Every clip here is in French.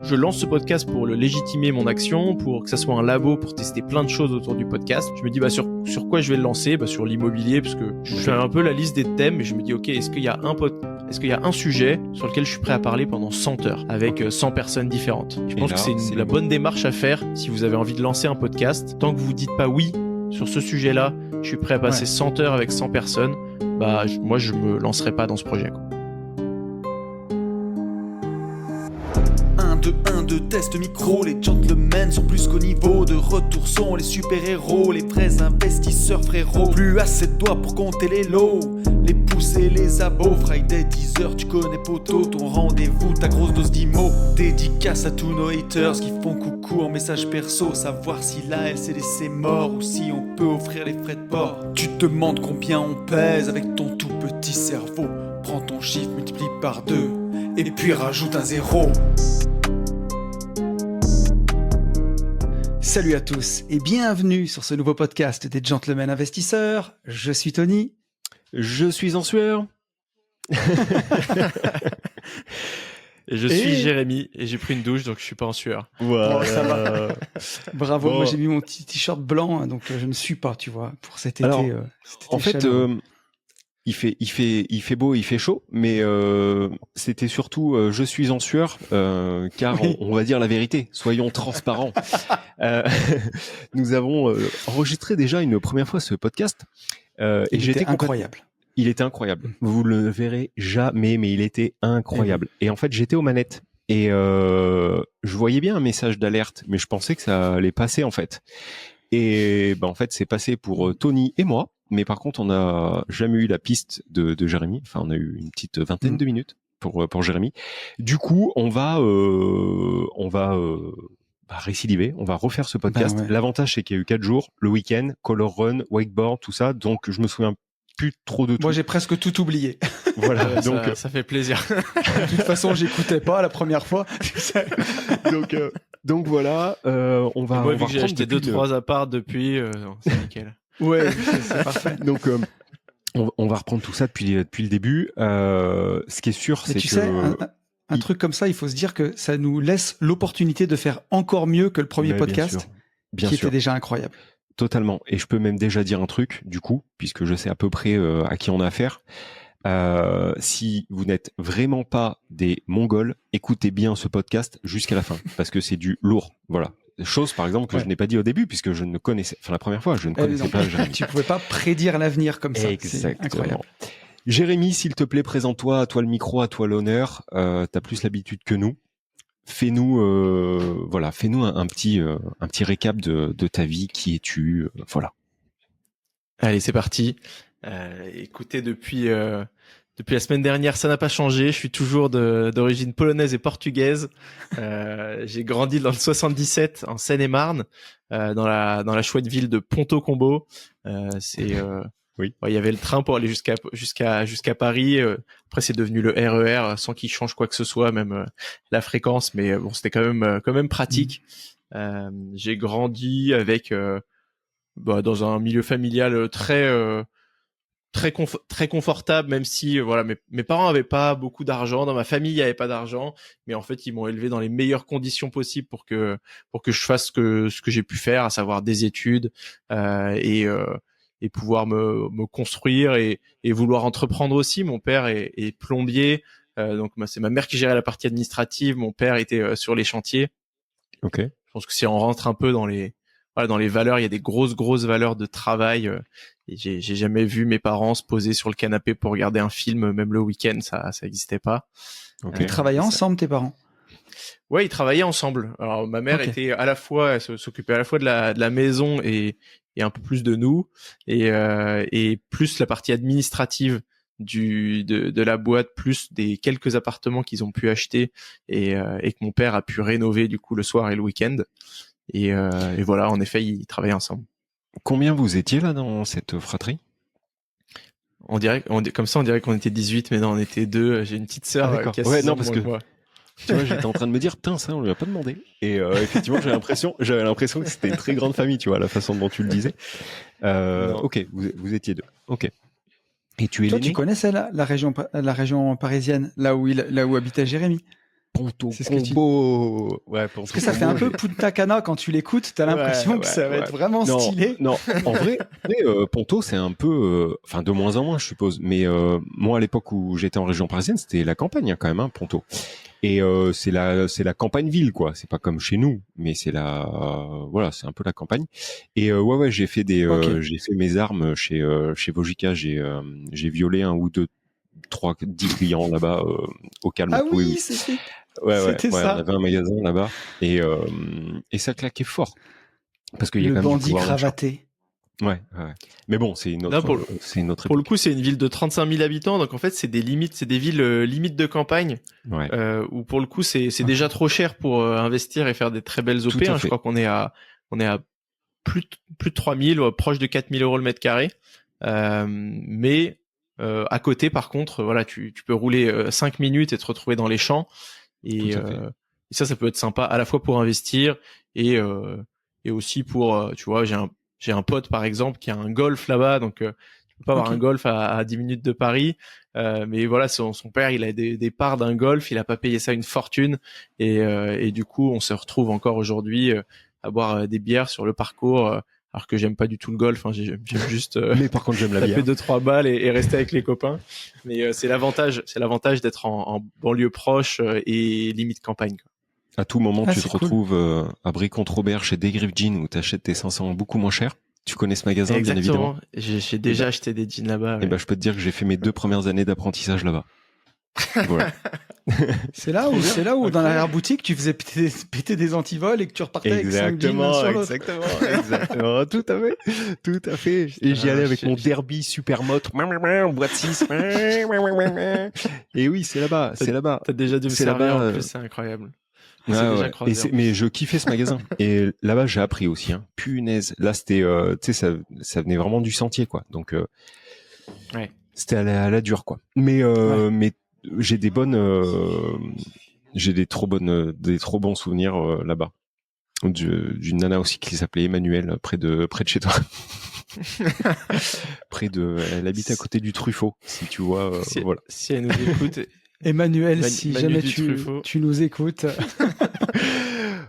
Je lance ce podcast pour le légitimer mon action, pour que ça soit un labo, pour tester plein de choses autour du podcast. Je me dis sur quoi je vais le lancer, sur l'immobilier, parce que je fais un peu la liste des thèmes et je me dis ok, est-ce qu'il y a un sujet sur lequel je suis prêt à parler pendant 100 heures avec 100 personnes différentes. Je pense que c'est la bonne démarche à faire si vous avez envie de lancer un podcast. Tant que vous dites pas oui sur ce sujet-là, je suis prêt à passer 100 heures avec 100 personnes, moi je me lancerai pas dans ce projet, quoi. 1, 2, test micro, les gentlemen sont plus qu'au niveau. De retour sont les super-héros, les vrais investisseurs frérot. Plus assez de doigts pour compter les lots, les pouces et les abos. Friday 10h, tu connais poto, ton rendez-vous, ta grosse dose d'IMO. Dédicace à tous nos haters qui font coucou en message perso. Savoir si la LCD c'est mort ou si on peut offrir les frais de port. Tu te demandes combien on pèse avec ton tout petit cerveau. Prends ton chiffre, multiplie par 2 et puis rajoute un 0. Salut à tous et bienvenue sur ce nouveau podcast des Gentlemen Investisseurs. Je suis Tony. Je suis en sueur. Et je suis Jérémy et j'ai pris une douche donc je suis pas en sueur. Voilà. Oh, ça va. Bravo, moi j'ai mis mon petit t-shirt blanc donc je ne suis pas, tu vois, pour cet été. Alors, cet été en fait, il fait beau, il fait chaud, mais c'était surtout je suis en sueur car Oui. on va dire la vérité, soyons transparents. Nous avons enregistré déjà une première fois ce podcast et était incroyable. Il était incroyable. Vous le verrez jamais, mais il était incroyable. Et en fait, j'étais aux manettes et je voyais bien un message d'alerte, mais je pensais que ça allait passer en fait. Et en fait, c'est passé pour Tony et moi. Mais par contre, on n'a jamais eu la piste de Jérémy. Enfin, on a eu une petite vingtaine de minutes pour Jérémy. Du coup, on va récidiver. On va refaire ce podcast. Ouais. L'avantage, c'est qu'il y a eu 4 jours, le week-end, color run, wakeboard, tout ça. Donc, je me souviens plus trop de tout. Moi j'ai presque tout oublié. Voilà. Donc, ça fait plaisir. De toute façon, j'écoutais pas la première fois. donc voilà. On va. Moi, on vu va que j'ai acheté 2-3 apparts depuis, c'est nickel. Ouais, c'est parfait. Donc, on va reprendre tout ça depuis le début. Ce qui est sûr, Mais c'est tu que... sais, un truc comme ça, il faut se dire que ça nous laisse l'opportunité de faire encore mieux que le premier Mais podcast, bien qui sûr. était déjà incroyable. Totalement. Et je peux même déjà dire un truc, du coup, puisque je sais à peu près à qui on a affaire. Si vous n'êtes vraiment pas des Mongols, écoutez bien ce podcast jusqu'à la fin, parce que c'est du lourd. Voilà. Chose, par exemple, que je n'ai pas dit au début, puisque je ne connaissais, la première fois, je ne connaissais pas Jérémy. Tu pouvais pas prédire l'avenir comme ça. Exactement. C'est incroyable. Jérémy, s'il te plaît, présente-toi, à toi le micro, à toi l'honneur. T'as plus l'habitude que nous. Fais-nous un petit récap de ta vie, qui es-tu, voilà. Allez, c'est parti. Écoutez, depuis la semaine dernière, ça n'a pas changé. Je suis toujours d'origine polonaise et portugaise. J'ai grandi dans le 77 en Seine-et-Marne, dans la chouette ville de Ponto-Combo. Oui. Il y avait le train pour aller jusqu'à Paris. Après, c'est devenu le RER sans qu'il change quoi que ce soit, même la fréquence. Mais bon, c'était quand même pratique. J'ai grandi avec dans un milieu familial très confortable, même si mes parents avaient pas beaucoup d'argent, dans ma famille il y avait pas d'argent, mais en fait ils m'ont élevé dans les meilleures conditions possibles pour que je fasse ce que j'ai pu faire, à savoir des études et pouvoir me construire et vouloir entreprendre aussi. Mon père est plombier, donc c'est ma mère qui gérait la partie administrative, mon père était sur les chantiers. Ok. Je pense que si on rentre un peu dans les valeurs, il y a des grosses valeurs de travail. Et j'ai jamais vu mes parents se poser sur le canapé pour regarder un film, même le week-end, ça existait pas. Ils travaillaient ensemble, tes parents? Ouais, ils travaillaient ensemble. Alors ma mère était elle s'occupait à la fois de la maison et un peu plus de nous et plus la partie administrative de la boîte, plus des quelques appartements qu'ils ont pu acheter et que mon père a pu rénover du coup le soir et le week-end. Et voilà, en effet, ils travaillaient ensemble. Combien vous étiez là dans cette fratrie? On dirait qu'on était 18, mais non, on était 2. J'ai une petite sœur qui a 6 ans parce moins que que moi. Tu vois, j'étais en train de me dire, putain, ça, on lui a pas demandé. Et effectivement, j'avais l'impression que c'était une très grande famille, tu vois, la façon dont tu le disais. Ok, vous étiez 2. Ok. Et tu es Toi, l'aîné? tu connaissais la région parisienne, là où habitait Jérémy? Ponto C'est ce que tu- Combo. Ouais, Ponto Parce que ça fait un peu Punta Cana quand tu l'écoutes, t'as l'impression que ça va être vraiment non, stylé. Non, en vrai, Ponto, c'est un peu, enfin, de moins en moins, je suppose. Mais moi, à l'époque où j'étais en région parisienne, c'était la campagne hein, quand même, hein, Ponto. Et c'est la campagne-ville, quoi. C'est pas comme chez nous, mais c'est voilà, c'est un peu la campagne. Et ouais, j'ai fait j'ai fait mes armes chez Vogica. J'ai violé un ou deux, 3, 10 clients là-bas au calme. Ah Oui, oui, oui. c'était Ouais, ça. on avait un magasin là-bas et ça claquait fort parce qu'il y a Le quand même du bandit pouvoir d'achat. cravaté. Ouais. Mais bon, c'est Là, pour une autre le époque. coup, c'est une ville de 35 000 habitants, donc en fait, c'est des villes limites de campagne, Ouais. où pour le coup, c'est déjà trop cher pour investir et faire des très belles OP. Tout à Hein. Je fait. crois qu'on est à plus de 3 000, proche de 4 000 euros le mètre carré. Mais à côté, par contre, voilà, tu peux rouler 5 minutes et te retrouver dans les champs. Et, Tout à fait. et ça peut être sympa à la fois pour investir et aussi pour, tu vois, j'ai un pote par exemple qui a un golf là-bas, donc tu peux pas avoir un golf à 10 minutes de Paris, mais voilà, son père il a des parts d'un golf, il a pas payé ça une fortune et du coup on se retrouve encore aujourd'hui à boire des bières sur le parcours. Alors que j'aime pas du tout le golf, hein, j'aime juste Mais par contre, j'aime la taper bière. 2-3 balles et rester avec les copains. Mais c'est l'avantage d'être en banlieue proche et limite campagne, quoi. À tout moment, tu c'est te cool. retrouves à Brie-Contre-Robert chez Degriff Jeans où t'achètes tes 500 beaucoup moins cher. Tu connais ce magasin, bien évidemment. J'ai déjà acheté des jeans là-bas. Et je peux te dire que j'ai fait mes 2 premières années d'apprentissage là-bas. Voilà. C'est là où dans l'arrière-boutique, tu faisais péter des antivols et que tu repartais avec 5 jeans l'un sur l'autre. Exactement. Tout à fait. Et j'y allais avec mon derby Supermoto, boîte 6. Et oui, c'est là-bas. T'as déjà dû me C'est servir là-bas, en plus, c'est incroyable. Ouais. Mais je kiffais ce magasin. Et là-bas, j'ai appris aussi, hein. Punaise. Là, c'était, tu sais, ça venait vraiment du sentier, quoi. Donc, ouais. C'était à la dure, quoi. Mais j'ai des trop bons souvenirs là-bas. D'une nana aussi qui s'appelait Emmanuelle près de chez toi. Elle habite à côté du Truffaut, si tu vois. Voilà. Si elle nous écoute. Emmanuel, si jamais tu nous écoutes.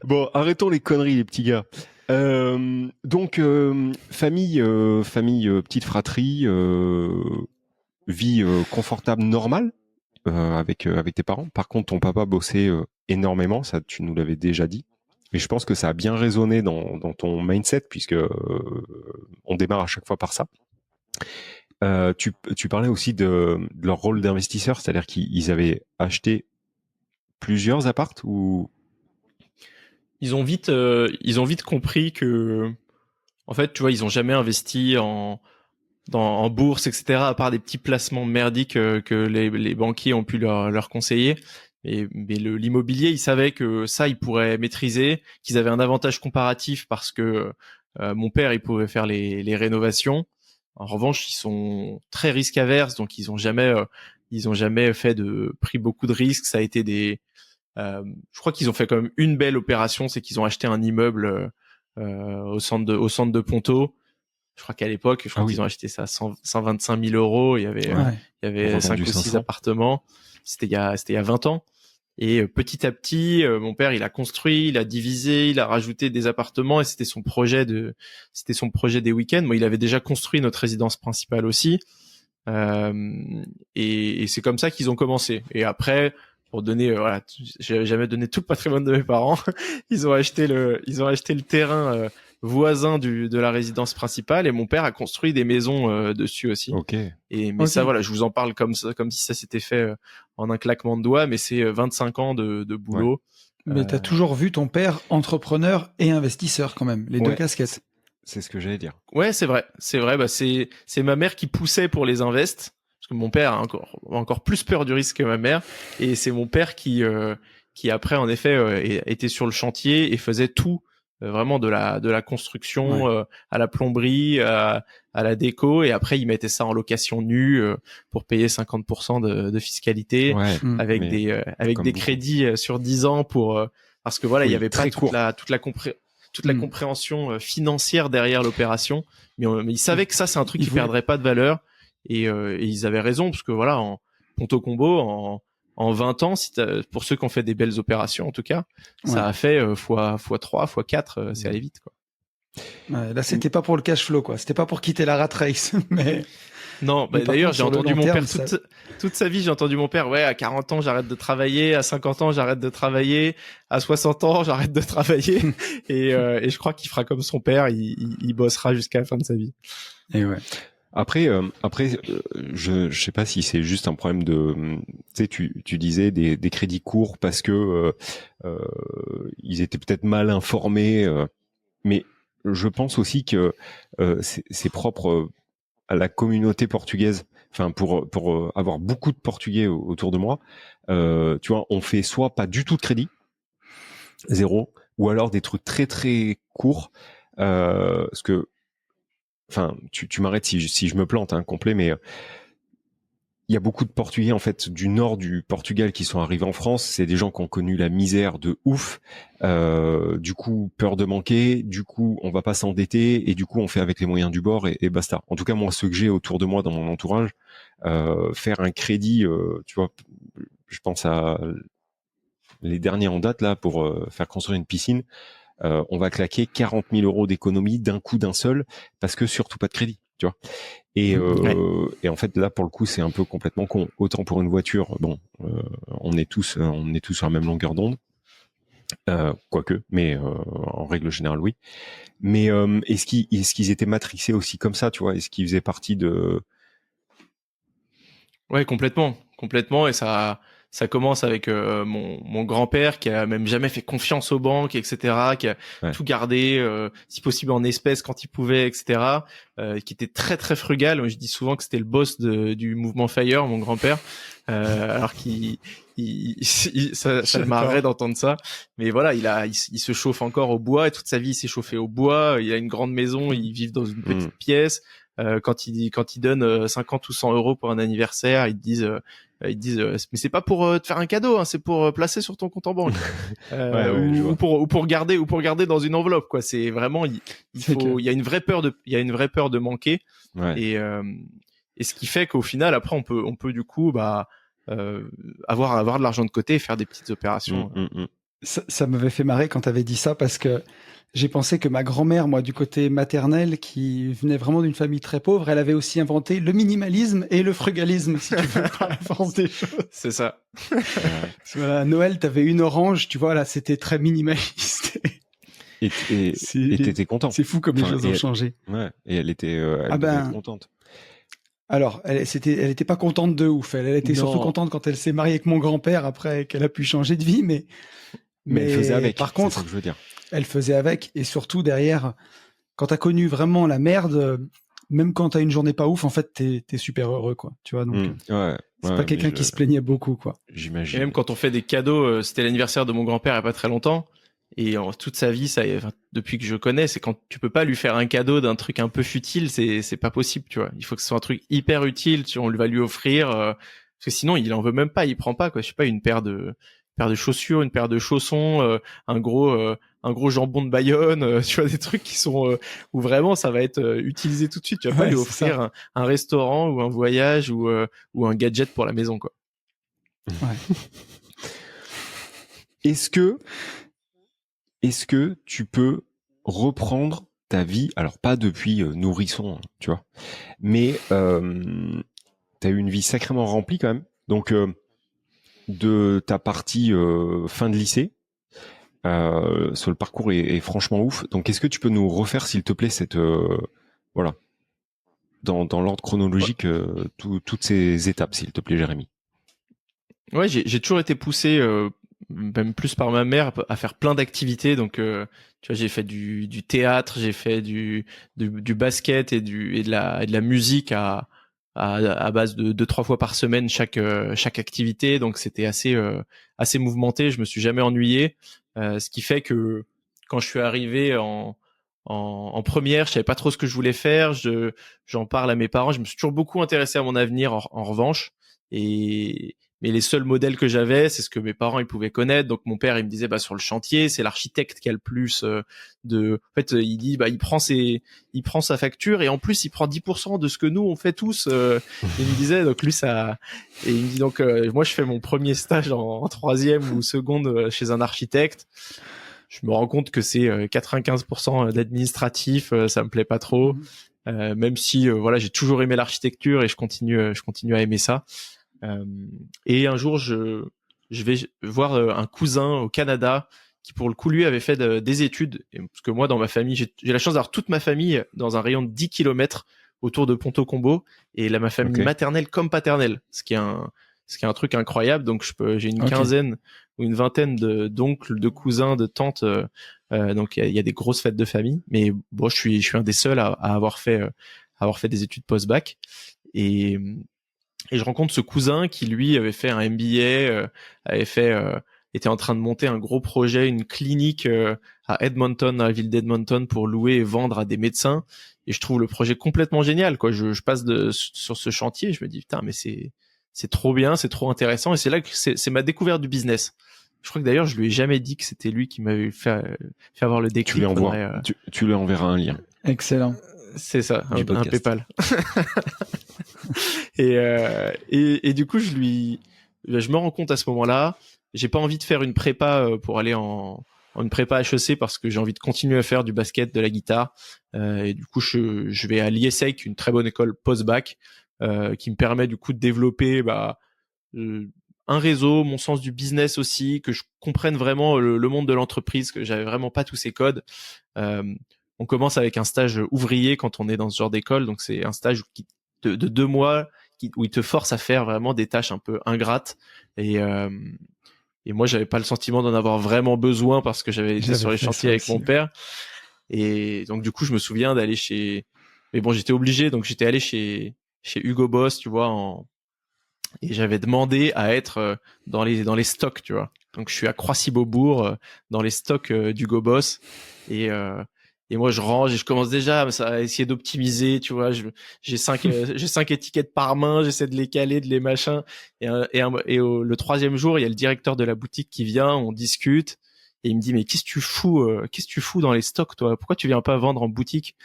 Bon, arrêtons les conneries, les petits gars. Donc, famille, petite fratrie, vie confortable, normale, avec tes parents. Par contre, ton papa bossait énormément, ça tu nous l'avais déjà dit. Et je pense que ça a bien résonné dans ton mindset, puisque on démarre à chaque fois par ça. Tu parlais aussi de leur rôle d'investisseur, c'est-à-dire qu'ils avaient acheté plusieurs appartes ou Ils ont vite compris que, en fait, tu vois, ils ont jamais investi en bourse, etc., à part des petits placements merdiques que les banquiers ont pu leur conseiller. Mais l'immobilier, ils savaient que ça, ils pourraient maîtriser, qu'ils avaient un avantage comparatif parce que mon père, il pouvait faire les rénovations. En revanche, ils sont très risque averses, donc ils ont jamais pris beaucoup de risques. Ça a été je crois qu'ils ont fait quand même une belle opération, c'est qu'ils ont acheté un immeuble au centre de Ponto. Je crois qu'à l'époque, qu'ils ont acheté ça à 125 000 euros. Il y avait 5 ou 6 appartements. C'était il y a 20 ans. Et petit à petit, mon père, il a construit, il a divisé, il a rajouté des appartements et c'était son projet des week-ends. Moi, il avait déjà construit notre résidence principale aussi. Et c'est comme ça qu'ils ont commencé. Et après, pour donner, j'avais jamais donné tout le patrimoine de mes parents. Ils ont acheté le terrain voisin de la résidence principale et mon père a construit des maisons dessus aussi. Ok. Ça, voilà, je vous en parle comme si ça s'était fait en un claquement de doigts, mais c'est 25 ans de boulot. Ouais. Mais t'as toujours vu ton père entrepreneur et investisseur quand même, les deux casquettes. C'est ce que j'allais dire. Ouais, c'est vrai. Bah, c'est ma mère qui poussait pour les invests. Parce que mon père a encore plus peur du risque que ma mère. Et c'est mon père qui après, en effet, était sur le chantier et faisait tout, vraiment de la construction à la plomberie, à la déco. Et après, il mettait ça en location nue pour payer 50% de fiscalité avec des crédits sur 10 ans parce que voilà, il y avait pas toute la compréhension financière derrière l'opération. Mais ils savaient que ça, c'est un truc qui perdrait pas de valeur. Et ils avaient raison parce que voilà, en Ponto Combo, en 20 ans, pour ceux qui ont fait des belles opérations en tout cas, ça a fait fois 3, fois 4, c'est allé vite, quoi. Ouais, là, c'était pas pour le cash flow, quoi. C'était pas pour quitter la rat race, mais. Non, Mais d'ailleurs, contre, j'ai sur le entendu long mon terme, père toute sa vie, j'ai entendu mon père, à 40 ans, j'arrête de travailler, à 50 ans, j'arrête de travailler, à 60 ans, j'arrête de travailler, et je crois qu'il fera comme son père, il bossera jusqu'à la fin de sa vie. Et ouais. Après, je sais pas si c'est juste un problème de, tu sais, tu disais des crédits courts parce que ils étaient peut-être mal informés, mais je pense aussi que c'est propre à la communauté portugaise. Enfin, pour avoir beaucoup de Portugais autour de moi, tu vois, on fait soit pas du tout de crédit, zéro, ou alors des trucs très très courts, parce que enfin, tu m'arrêtes si je me plante, complet, mais il y a beaucoup de Portugais en fait du nord du Portugal qui sont arrivés en France. C'est des gens qui ont connu la misère de ouf. Du coup, peur de manquer. Du coup, on va pas s'endetter et du coup, on fait avec les moyens du bord et basta. En tout cas, moi, ceux que j'ai autour de moi dans mon entourage, faire un crédit, tu vois, je pense à les derniers en date là pour faire construire une piscine. On va claquer 40 000 euros d'économie d'un coup d'un seul parce que surtout pas de crédit, tu vois. Et en fait là pour le coup c'est un peu complètement con. Autant pour une voiture, bon, on est tous sur la même longueur d'onde, quoique, mais en règle générale oui. Mais est-ce qu'ils étaient matrixés aussi comme ça, tu vois? Est-ce qu'ils faisaient partie de... Ouais, complètement, et ça commence avec mon grand-père qui a même jamais fait confiance aux banques, etc., qui a tout gardé, si possible en espèces quand il pouvait, etc., qui était très très frugal. Moi, je dis souvent que c'était le boss du mouvement FIRE, mon grand-père, alors ça me marrait d'entendre ça. Mais voilà, il se chauffe encore au bois, et toute sa vie il s'est chauffé au bois. Il a une grande maison, ils vivent dans une petite pièce. Quand ils donnent 50 ou 100 euros pour un anniversaire, ils disent mais c'est pas pour te faire un cadeau, c'est pour placer sur ton compte en banque, ou pour garder dans une enveloppe, quoi. C'est vraiment il y a une vraie peur de manquer, et ce qui fait qu'au final après on peut du coup avoir de l'argent de côté et faire des petites opérations. Ça m'avait fait marrer quand tu avais dit ça, parce que j'ai pensé que ma grand-mère, moi, du côté maternel, qui venait vraiment d'une famille très pauvre, elle avait aussi inventé le minimalisme et le frugalisme, si tu veux, par la force des choses. C'est ça. Voilà, à Noël, t'avais une orange, tu vois, là, c'était très minimaliste. Et t'étais content. C'est fou comme les choses ont changé. Ouais. Et elle était contente. Alors, elle était pas contente de ouf. Elle était surtout contente quand elle s'est mariée avec mon grand-père après qu'elle a pu changer de vie, mais elle faisait avec. Par contre, c'est ça que je veux dire. Elle faisait avec, et surtout derrière, quand t'as connu vraiment la merde, même quand t'as une journée pas ouf, en fait, t'es super heureux, quoi. Tu vois, donc c'est pas quelqu'un qui se plaignait beaucoup, quoi. J'imagine. Et même quand on fait des cadeaux, c'était l'anniversaire de mon grand-père il y a pas très longtemps, et toute sa vie, depuis que je connais, c'est quand tu peux pas lui faire un cadeau d'un truc un peu futile, c'est pas possible, tu vois. Il faut que ce soit un truc hyper utile, on va lui offrir, parce que sinon il en veut même pas, il prend pas, quoi. Je sais pas, une paire de chaussures, une paire de chaussons, un gros jambon de Bayonne, tu vois, des trucs qui sont où vraiment ça va être utilisé tout de suite. Tu vas pas lui offrir un restaurant ou un voyage ou un gadget pour la maison, quoi. Ouais. Est-ce que tu peux reprendre ta vie, alors pas depuis nourrisson, tu vois, mais t'as eu une vie sacrément remplie quand même, donc de ta partie fin de lycée, sur le parcours est franchement ouf. Donc est-ce que tu peux nous refaire, s'il te plaît, cette voilà, dans l'ordre chronologique, toutes ces étapes, s'il te plaît, Jérémy. Ouais, j'ai toujours été poussé, même plus par ma mère, à faire plein d'activités. Donc, tu vois, j'ai fait du théâtre, j'ai fait du basket et de la musique à base de 2-3 fois par semaine chaque activité. Donc, c'était assez mouvementé. Je me suis jamais ennuyé. Ce qui fait que quand je suis arrivé en première, je savais pas trop ce que je voulais faire. J'en parle à mes parents. Je me suis toujours beaucoup intéressé à mon avenir, en revanche. Mais mais les seuls modèles que j'avais, c'est ce que mes parents ils pouvaient connaître. Donc mon père il me disait bah sur le chantier, c'est l'architecte qui a le plus de. En fait, il dit bah il prend sa facture et en plus il prend 10% de ce que nous on fait tous. Il me disait donc lui ça et il me dit donc moi je fais mon premier stage en troisième ou seconde chez un architecte. Je me rends compte que c'est 95% d'administratif, ça me plaît pas trop. Même si voilà, j'ai toujours aimé l'architecture et je continue à aimer ça. Et un jour, je vais voir un cousin au Canada qui, pour le coup, lui avait fait des études. Et parce que moi, dans ma famille, j'ai la chance d'avoir toute ma famille dans un rayon de 10 kilomètres autour de Ponto Combo et là, ma famille maternelle comme paternelle, ce qui est un truc incroyable. Donc, j'ai une quinzaine ou une vingtaine d'oncles, de cousins, de tantes. Donc, il y a des grosses fêtes de famille. Mais bon, je suis un des seuls à avoir fait des études post-bac. Et je rencontre ce cousin qui, lui, avait fait un MBA, était en train de monter un gros projet, une clinique à Edmonton, dans la ville d'Edmonton, pour louer et vendre à des médecins. Et je trouve le projet complètement génial, quoi. Je passe sur ce chantier et je me dis, putain, mais c'est trop bien, c'est trop intéressant. Et c'est là que c'est ma découverte du business. Je crois que d'ailleurs, je lui ai jamais dit que c'était lui qui m'avait fait avoir le déclic. Tu lui enverras un lien. Excellent. C'est ça, un PayPal. Et du coup, je me rends compte à ce moment-là, j'ai pas envie de faire une prépa pour aller en une prépa HEC parce que j'ai envie de continuer à faire du basket, de la guitare. Et du coup, je vais à l'IESEC, une très bonne école post-bac, qui me permet du coup de développer un réseau, mon sens du business aussi, que je comprenne vraiment le monde de l'entreprise, que j'avais vraiment pas tous ces codes. On commence avec un stage ouvrier quand on est dans ce genre d'école, donc c'est un stage de 2 mois où il te force à faire vraiment des tâches un peu ingrates et moi j'avais pas le sentiment d'en avoir vraiment besoin parce que j'avais été sur les chantiers avec mon père et donc du coup je me souviens d'aller mais bon j'étais obligé donc j'étais allé chez Hugo Boss tu vois et j'avais demandé à être dans les stocks tu vois donc je suis à Croissy-Beaubourg dans les stocks d'Hugo Boss et moi, je range et je commence déjà à essayer d'optimiser, tu vois. J'ai 5 étiquettes par main, j'essaie de les caler, de les machins. Le troisième jour, il y a le directeur de la boutique qui vient, on discute. Et il me dit, mais qu'est-ce que tu fous dans les stocks, toi? Pourquoi tu viens pas vendre en boutique?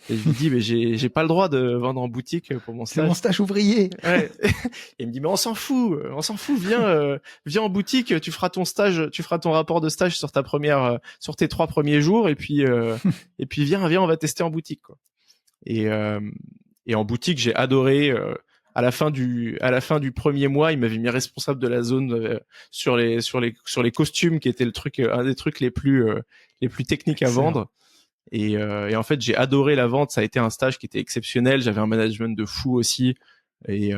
Et je lui dis, mais j'ai pas le droit de vendre en boutique pour mon stage. C'est mon stage ouvrier. Ouais. Et il me dit, mais on s'en fout, viens en boutique, tu feras ton rapport de stage sur sur tes 3 premiers jours, et puis viens, on va tester en boutique, quoi. Et en boutique, j'ai adoré, à la fin du premier mois, il m'avait mis responsable de la zone sur les costumes, qui était un des trucs les plus techniques à vendre. Et en fait, j'ai adoré la vente. Ça a été un stage qui était exceptionnel. J'avais un management de fou aussi. Et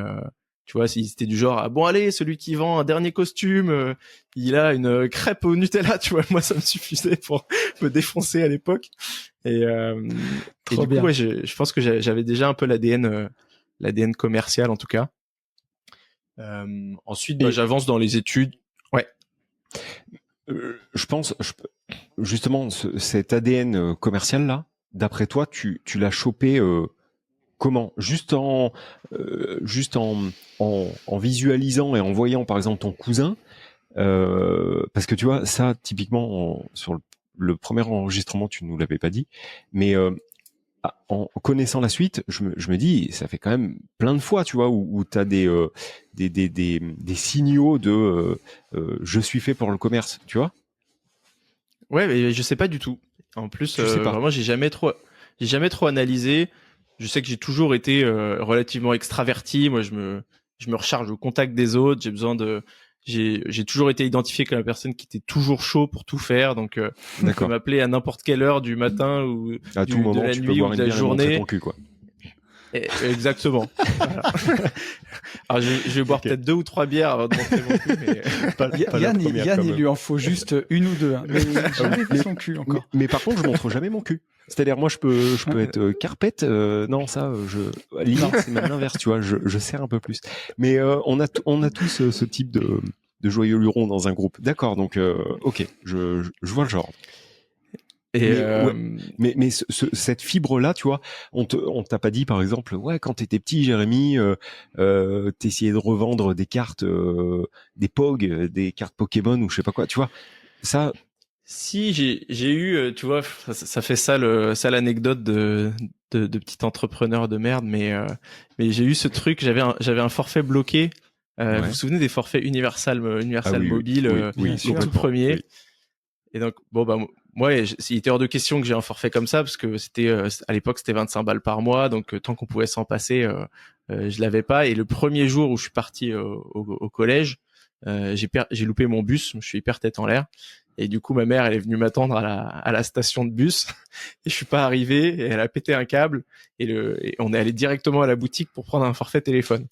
tu vois, c'était du genre, ah bon allez, celui qui vend un dernier costume, il a une crêpe au Nutella. Tu vois, moi ça me suffisait pour me défoncer à l'époque. Et du coup, ouais, je pense que j'avais déjà un peu l'ADN commercial en tout cas. Ensuite, j'avance dans les études. Ouais. Je pense, justement, cet ADN commercial là, d'après toi, tu l'as chopé comment? Juste en visualisant et en voyant par exemple ton cousin, parce que tu vois ça typiquement sur le premier enregistrement, tu nous l'avais pas dit, mais en connaissant la suite, je me dis, ça fait quand même plein de fois, tu vois, où tu as des signaux de je suis fait pour le commerce, tu vois. Ouais, mais je sais pas du tout. En plus, vraiment, j'ai jamais trop analysé. Je sais que j'ai toujours été relativement extraverti. Moi, je me recharge au contact des autres. J'ai toujours été identifié comme la personne qui était toujours chaud pour tout faire. Donc, on peut m'appeler à n'importe quelle heure du matin ou à tout moment, de la tu nuit peux ou de la journée. Ton cul, quoi. Exactement. Voilà. Alors, je vais boire peut-être 2 ou 3 bières avant de montrer mon cul. Mais... Yann, il lui en faut juste 1 ou 2. Hein. Mais jamais vu son cul encore. Mais par contre, je montre jamais mon cul. C'est-à-dire, moi, je peux être carpette. Non, ça, limite, c'est même l'inverse, tu vois. Je serre un peu plus. Mais on a tous ce type de joyeux luron dans un groupe. D'accord, donc ok, je vois le genre. Et Mais cette fibre-là, tu vois, on t'a pas dit, par exemple, ouais, quand t'étais petit, Jérémy, t'essayais de revendre des cartes, des POG, des cartes Pokémon ou je sais pas quoi, tu vois. Ça, si j'ai eu, tu vois, ça fait ça l'anecdote de petit entrepreneur de merde, mais j'ai eu ce truc, j'avais un forfait bloqué. Ouais. Vous vous souvenez des forfaits Universal oui, Mobile, oui, les tout complètement. premiers. Oui. Et donc bon bah moi il était hors de question que j'ai un forfait comme ça parce que c'était à l'époque c'était 25 balles par mois, donc tant qu'on pouvait s'en passer, je l'avais pas. Et le premier jour où je suis parti au collège, j'ai loupé mon bus, je suis hyper tête en l'air. Et du coup, ma mère, elle est venue m'attendre à la station de bus et je suis pas arrivé et elle a pété un câble et on est allé directement à la boutique pour prendre un forfait téléphone.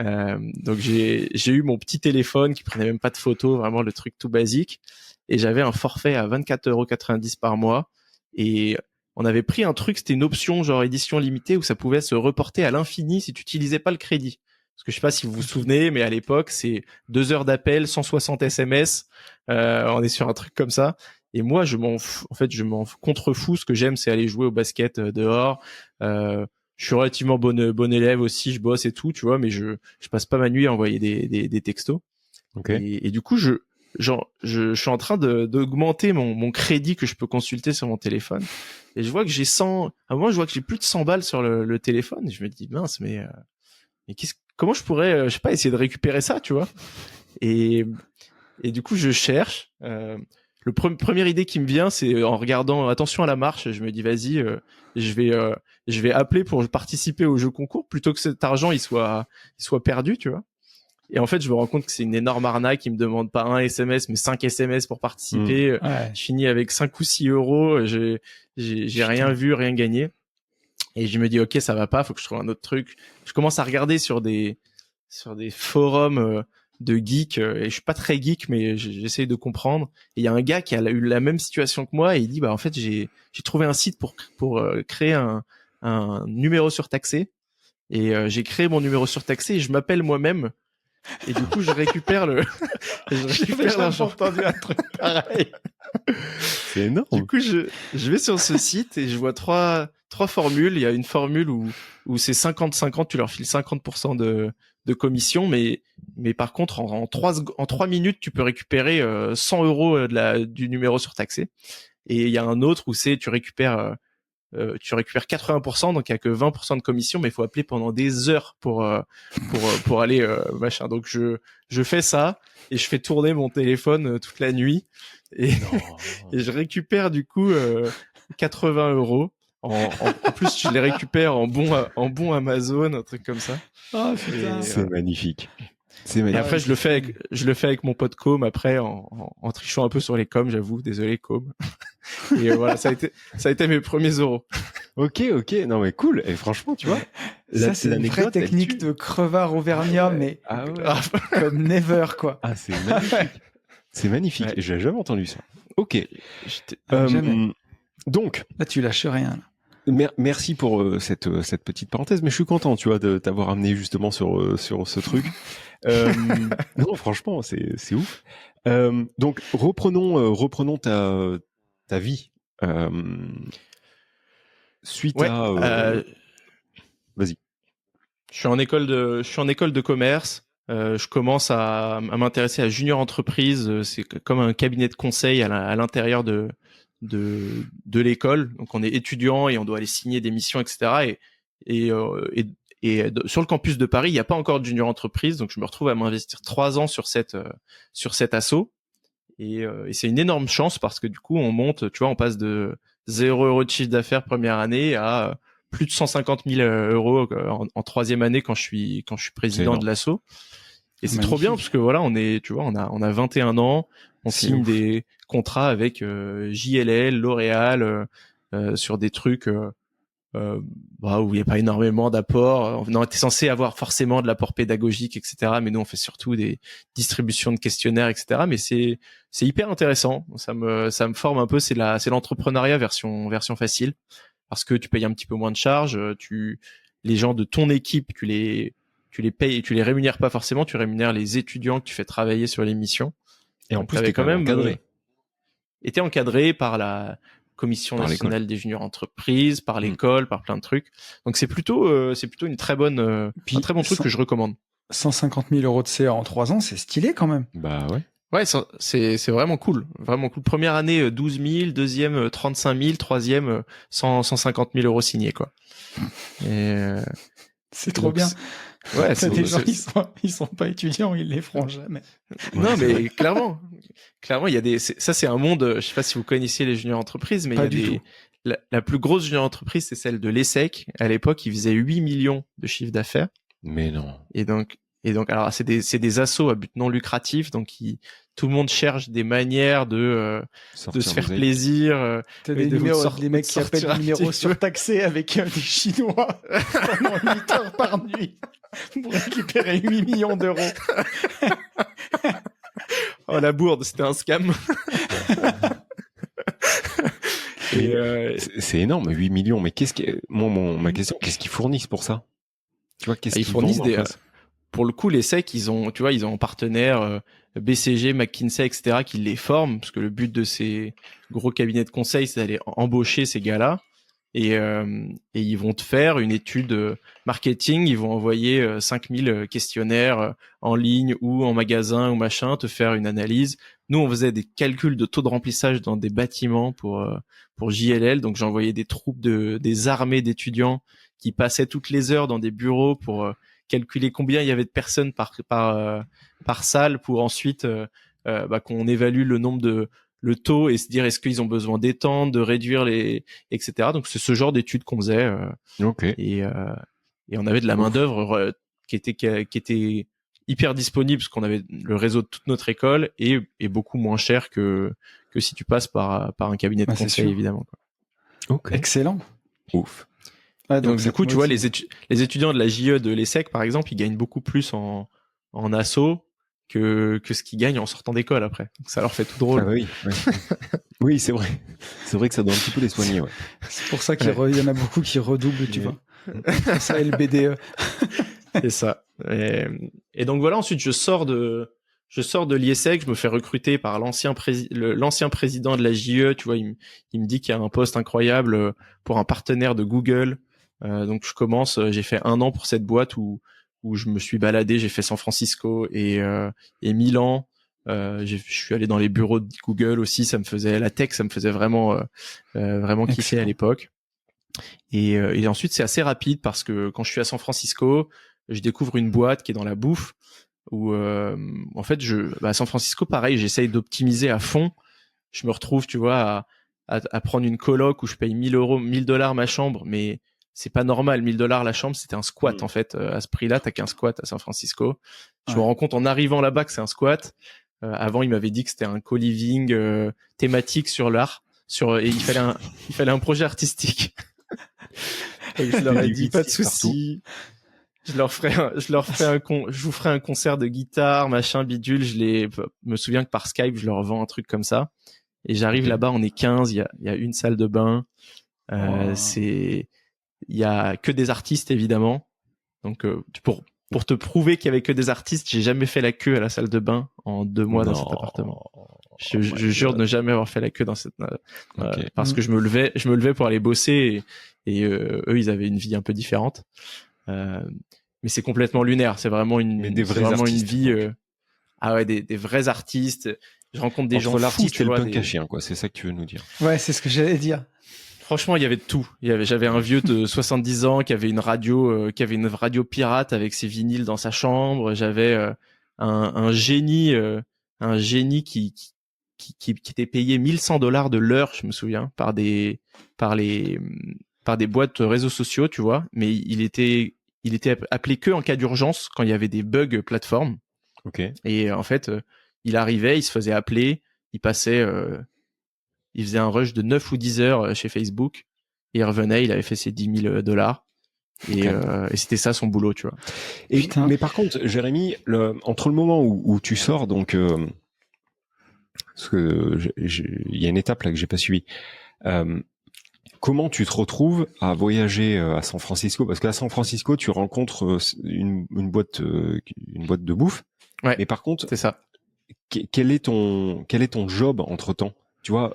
Donc j'ai eu mon petit téléphone qui prenait même pas de photos, vraiment le truc tout basique. Et j'avais un forfait à 24,90 € par mois. Et on avait pris un truc, c'était une option genre édition limitée où ça pouvait se reporter à l'infini si tu utilisais pas le crédit. Parce que je sais pas si vous vous souvenez, mais à l'époque, c'est 2 heures d'appel, 160 SMS. On est sur un truc comme ça. Et moi, je m'en contrefous. Ce que j'aime, c'est aller jouer au basket dehors. Je suis relativement bon élève aussi, je bosse et tout, tu vois, mais je passe pas ma nuit à envoyer des textos. Ok. Et du coup, je suis en train d'augmenter mon crédit que je peux consulter sur mon téléphone. Et je vois que à un moment, je vois que j'ai plus de 100 balles sur le téléphone. Et je me dis, mince, mais comment je pourrais, je sais pas, essayer de récupérer ça, tu vois? Et, et du coup, je cherche, première idée qui me vient, c'est en regardant attention à la marche, je me dis, vas-y, je vais appeler pour participer au jeu concours plutôt que cet argent, il soit perdu, tu vois? Et en fait, je me rends compte que c'est une énorme arnaque. Ils me demandent pas un SMS, mais 5 SMS pour participer. Ouais. Je finis avec 5 ou 6 euros. J'ai rien vu, rien gagné. Et je me dis, OK, ça va pas. Faut que je trouve un autre truc. Je commence à regarder sur des forums de geeks. Et je suis pas très geek, mais j'essaye de comprendre. Et il y a un gars qui a eu la même situation que moi. Et il dit, bah, en fait, j'ai trouvé un site pour créer un numéro surtaxé. Et j'ai créé mon numéro surtaxé et je m'appelle moi-même. Et du coup, je récupère l'argent. entendu un truc pareil. C'est énorme. Du coup, je vais sur ce site et je vois trois formules. Il y a une formule où c'est 50-50, tu leur files 50% de commission, mais par contre, en 3 minutes, tu peux récupérer 100 euros du numéro surtaxé. Et il y a un autre où tu récupères 80%, donc il y a que 20% de commission, mais il faut appeler pendant des heures pour aller machin. Donc je fais ça et je fais tourner mon téléphone toute la nuit et et je récupère du coup 80 euros. En plus, je les récupère en bon Amazon, un truc comme ça. Oh putain. Et, C'est magnifique. C'est Et magnifique. après, je le fais avec mon pote Com après en trichant un peu sur les coms, j'avoue. Désolé, Com. Et voilà, ça a été mes premiers euros. Ok. Non mais cool. Et franchement, tu vois, Ça, c'est une vraie technique de crevard auvergnat, mais Ah ouais. comme never, quoi. Ah, c'est magnifique. C'est magnifique. Ouais. J'ai jamais entendu ça. Ok. Jamais. Donc, Là, tu lâches rien. merci pour cette petite parenthèse, mais je suis content, tu vois, de t'avoir amené justement sur ce truc. Non, franchement, c'est ouf. Donc, reprenons ta vie. Suite Ouais, à. Vas-y. je suis en école de commerce. Je commence à m'intéresser à Junior Entreprise. C'est comme un cabinet de conseil à l'intérieur de l'école. Donc on est étudiant et on doit aller signer des missions, etc. Sur le campus de Paris, il n'y a pas encore de Junior Entreprise, donc je me retrouve à m'investir 3 ans sur cet asso. Et c'est une énorme chance parce que du coup on monte, tu vois, on passe de 0 € de chiffre d'affaires première année à plus de 150 000 euros en troisième année quand je suis président de l'asso. Et c'est trop bien parce que voilà, on a 21 ans, on signe des contrats avec JLL, L'Oréal sur des trucs où il n'y a pas énormément d'apports. On était censé avoir forcément de l'apport pédagogique, etc. Mais nous, on fait surtout des distributions de questionnaires, etc. Mais c'est hyper intéressant. Ça me forme un peu. C'est l'entrepreneuriat version facile parce que tu payes un petit peu moins de charges. Les gens de ton équipe, tu les payes et tu les rémunères pas forcément. Tu rémunères les étudiants que tu fais travailler sur les missions. Et en Donc, plus, t'es quand même encadré. Était encadré par Commission Par l'école. nationale des juniors entreprises, par l'école, par plein de trucs. Donc c'est plutôt une très bonne, Puis, un très bon truc que je recommande. 150 000 euros de CA en 3 ans, c'est stylé quand même. Bah ouais. Ouais, c'est vraiment cool, vraiment cool. Première année 12 000, deuxième 35 000, troisième 150 000 euros signés quoi. Et C'est trop donc, bien. Ouais, T'as des gens, ils sont pas étudiants, ils les feront jamais. Non, mais clairement, il y a ça c'est un monde. Je sais pas si vous connaissiez les juniors entreprises, mais Pas il y a du tout. la plus grosse junior entreprise, c'est celle de l'ESSEC. À l'époque, ils faisaient 8 millions de chiffre d'affaires. Mais non. Et donc, alors c'est des assos à but non lucratif, donc tout le monde cherche des manières de Sortir se faire d'oseille. plaisir. T'as Oui, des de vous numéros, sortir- des mecs de qui appellent sortir des numéros un petit peu. surtaxés avec des Chinois pendant 8 heures par nuit pour récupérer 8 millions d'euros. Oh la bourde, c'était un scam. Et C'est énorme, 8 millions. Mais ma question, qu'est-ce qu'ils fournissent pour ça? Tu vois, qu'est-ce ils qu'ils fournissent vendent en face pour le coup, les SEC, ils ont en partenaire BCG, McKinsey, etc., qui les forment, parce que le but de ces gros cabinets de conseil, c'est d'aller embaucher ces gars-là. Et ils vont te faire une étude marketing, ils vont envoyer 5000 questionnaires en ligne ou en magasin ou machin, te faire une analyse. Nous, on faisait des calculs de taux de remplissage dans des bâtiments pour JLL, donc j'envoyais des troupes des armées d'étudiants qui passaient toutes les heures dans des bureaux pour calculer combien il y avait de personnes par salle pour ensuite qu'on évalue le taux et se dire est-ce qu'ils ont besoin d'étendre, de réduire etc. Donc c'est ce genre d'études qu'on faisait Ok. et on avait de la main d'œuvre qui était hyper disponible parce qu'on avait le réseau de toute notre école et beaucoup moins cher que si tu passes par un cabinet de Ah, c'est conseil sûr. évidemment quoi. Ok. Excellent. Ouf. Ouais, Donc du ça coup te tu vois motive. les étudiants de la JE de l'ESSEC par exemple ils gagnent beaucoup plus en asso que ce qu'ils gagnent en sortant d'école après. Donc ça leur fait tout drôle. Ah bah oui. Ouais. Oui, c'est vrai. C'est vrai que ça doit un petit peu les soigner. Ouais. C'est pour ça qu'il y en a beaucoup qui redoublent, tu vois. Ça, LBDE. C'est ça. Et donc voilà, ensuite je sors de l'IESEC, je me fais recruter par l'ancien président de la JE, tu vois, il me dit qu'il y a un poste incroyable pour un partenaire de Google. Donc je commence, j'ai fait 1 an pour cette boîte où je me suis baladé, j'ai fait San Francisco et Milan. Je suis allé dans les bureaux de Google aussi, la tech, ça me faisait vraiment kiffer Excellent. à l'époque. Et ensuite c'est assez rapide parce que quand je suis à San Francisco, je découvre une boîte qui est dans la bouffe où en fait à San Francisco pareil, j'essaye d'optimiser à fond. Je me retrouve, tu vois, à prendre une coloc où je paye 1000 dollars ma chambre, mais c'est pas normal. 1000 dollars la chambre, c'était un squat en fait. À ce prix-là, t'as qu'un squat à San Francisco. Je me rends compte en arrivant là-bas que c'est un squat. Avant, il m'avait dit que c'était un co-living thématique sur l'art. Et il fallait un projet artistique. Et je leur ai dit pas de souci. Je vous ferai un concert de guitare, machin, bidule. Me souviens que par Skype, je leur vends un truc comme ça. Et j'arrive là-bas, on est 15, il y a une salle de bain. Il y a que des artistes, évidemment. Donc, pour te prouver qu'il y avait que des artistes, j'ai jamais fait la queue à la salle de bain en 2 mois dans cet appartement. Je jure de ne jamais avoir fait la queue dans cette, parce que je me levais pour aller bosser et eux, ils avaient une vie un peu différente. Mais c'est complètement lunaire. C'est vraiment une vie. Des vrais artistes. Je rencontre des gens Entre l'artiste fous, et le punk à chien, quoi. C'est ça que tu veux nous dire. Ouais, c'est ce que j'allais dire. Franchement, il y avait de tout. J'avais un vieux de 70 ans qui avait une radio pirate avec ses vinyles dans sa chambre. J'avais un génie qui était payé 1100 dollars de l'heure, je me souviens, par des boîtes réseaux sociaux, tu vois. Mais il était appelé que en cas d'urgence quand il y avait des bugs plateforme. Ok. Et en fait, il arrivait, il se faisait appeler, il faisait un rush de 9 ou 10 heures chez Facebook et il revenait, il avait fait ses 10 000 dollars et c'était ça son boulot, tu vois. Mais par contre, Jérémy, entre le moment où tu sors, donc, parce que il y a une étape là que j'ai pas suivie. Comment tu te retrouves à voyager à San Francisco? Parce qu'à San Francisco, tu rencontres une boîte de bouffe. Ouais. Mais par contre, c'est ça. Quel est ton job entre-temps? Tu vois,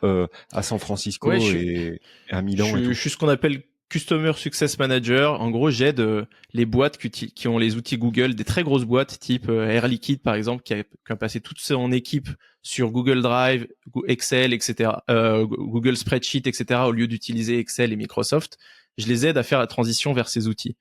à San Francisco Ouais, et à Milan et je tout. suis ce qu'on appelle Customer Success Manager. En gros, j'aide les boîtes qui ont les outils Google, des très grosses boîtes type Air Liquide par exemple, qui a passé toute son équipe sur Google Drive, Excel, etc., Google Spreadsheet, etc., au lieu d'utiliser Excel et Microsoft. Je les aide à faire la transition vers ces outils.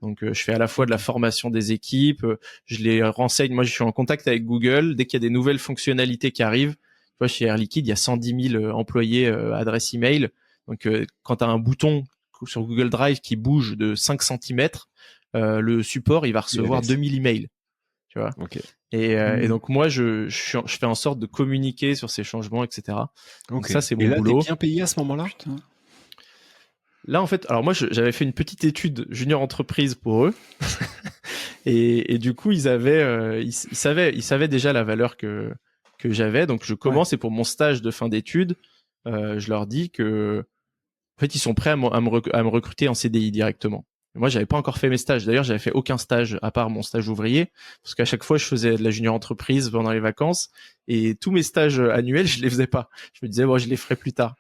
Donc, je fais à la fois de la formation des équipes, je les renseigne. Moi, je suis en contact avec Google. Dès qu'il y a des nouvelles fonctionnalités qui arrivent, tu vois, chez Air Liquide, il y a 110 000 employés adresse email. Donc, quand tu as un bouton sur Google Drive qui bouge de 5 centimètres, le support, il va recevoir 2000 emails. Tu vois. Ok. Et donc, moi, je fais en sorte de communiquer sur ces changements, etc. Donc, ça, c'est Et mon là, boulot. t'es bien payé à ce moment-là? Putain. Là, en fait, alors moi, j'avais fait une petite étude junior entreprise pour eux. Et du coup, ils savaient déjà la valeur que j'avais. Donc, je commence et pour mon stage de fin d'études, je leur dis que, en fait, ils sont prêts à me recruter en CDI directement. Moi, j'avais pas encore fait mes stages. D'ailleurs, j'avais fait aucun stage à part mon stage ouvrier, parce qu'à chaque fois, je faisais de la junior entreprise pendant les vacances, et tous mes stages annuels, je les faisais pas. Je me disais, bon, je les ferai plus tard.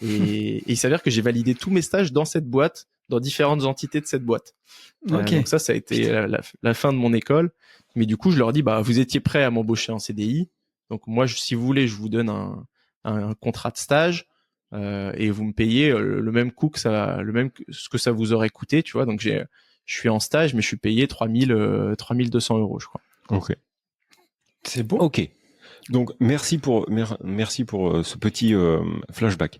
Et il s'avère que j'ai validé tous mes stages dans cette boîte, dans différentes entités de cette boîte. Ok. Donc ça a été la fin de mon école. Mais du coup, je leur dis, bah, vous étiez prêts à m'embaucher en CDI. Donc moi, si vous voulez, je vous donne un contrat de stage. Et vous me payez le même coût que ce que ça vous aurait coûté, tu vois. Donc je suis en stage, mais je suis payé 3200 € je crois. Ok. C'est beau. Ok. Donc merci pour ce petit flashback.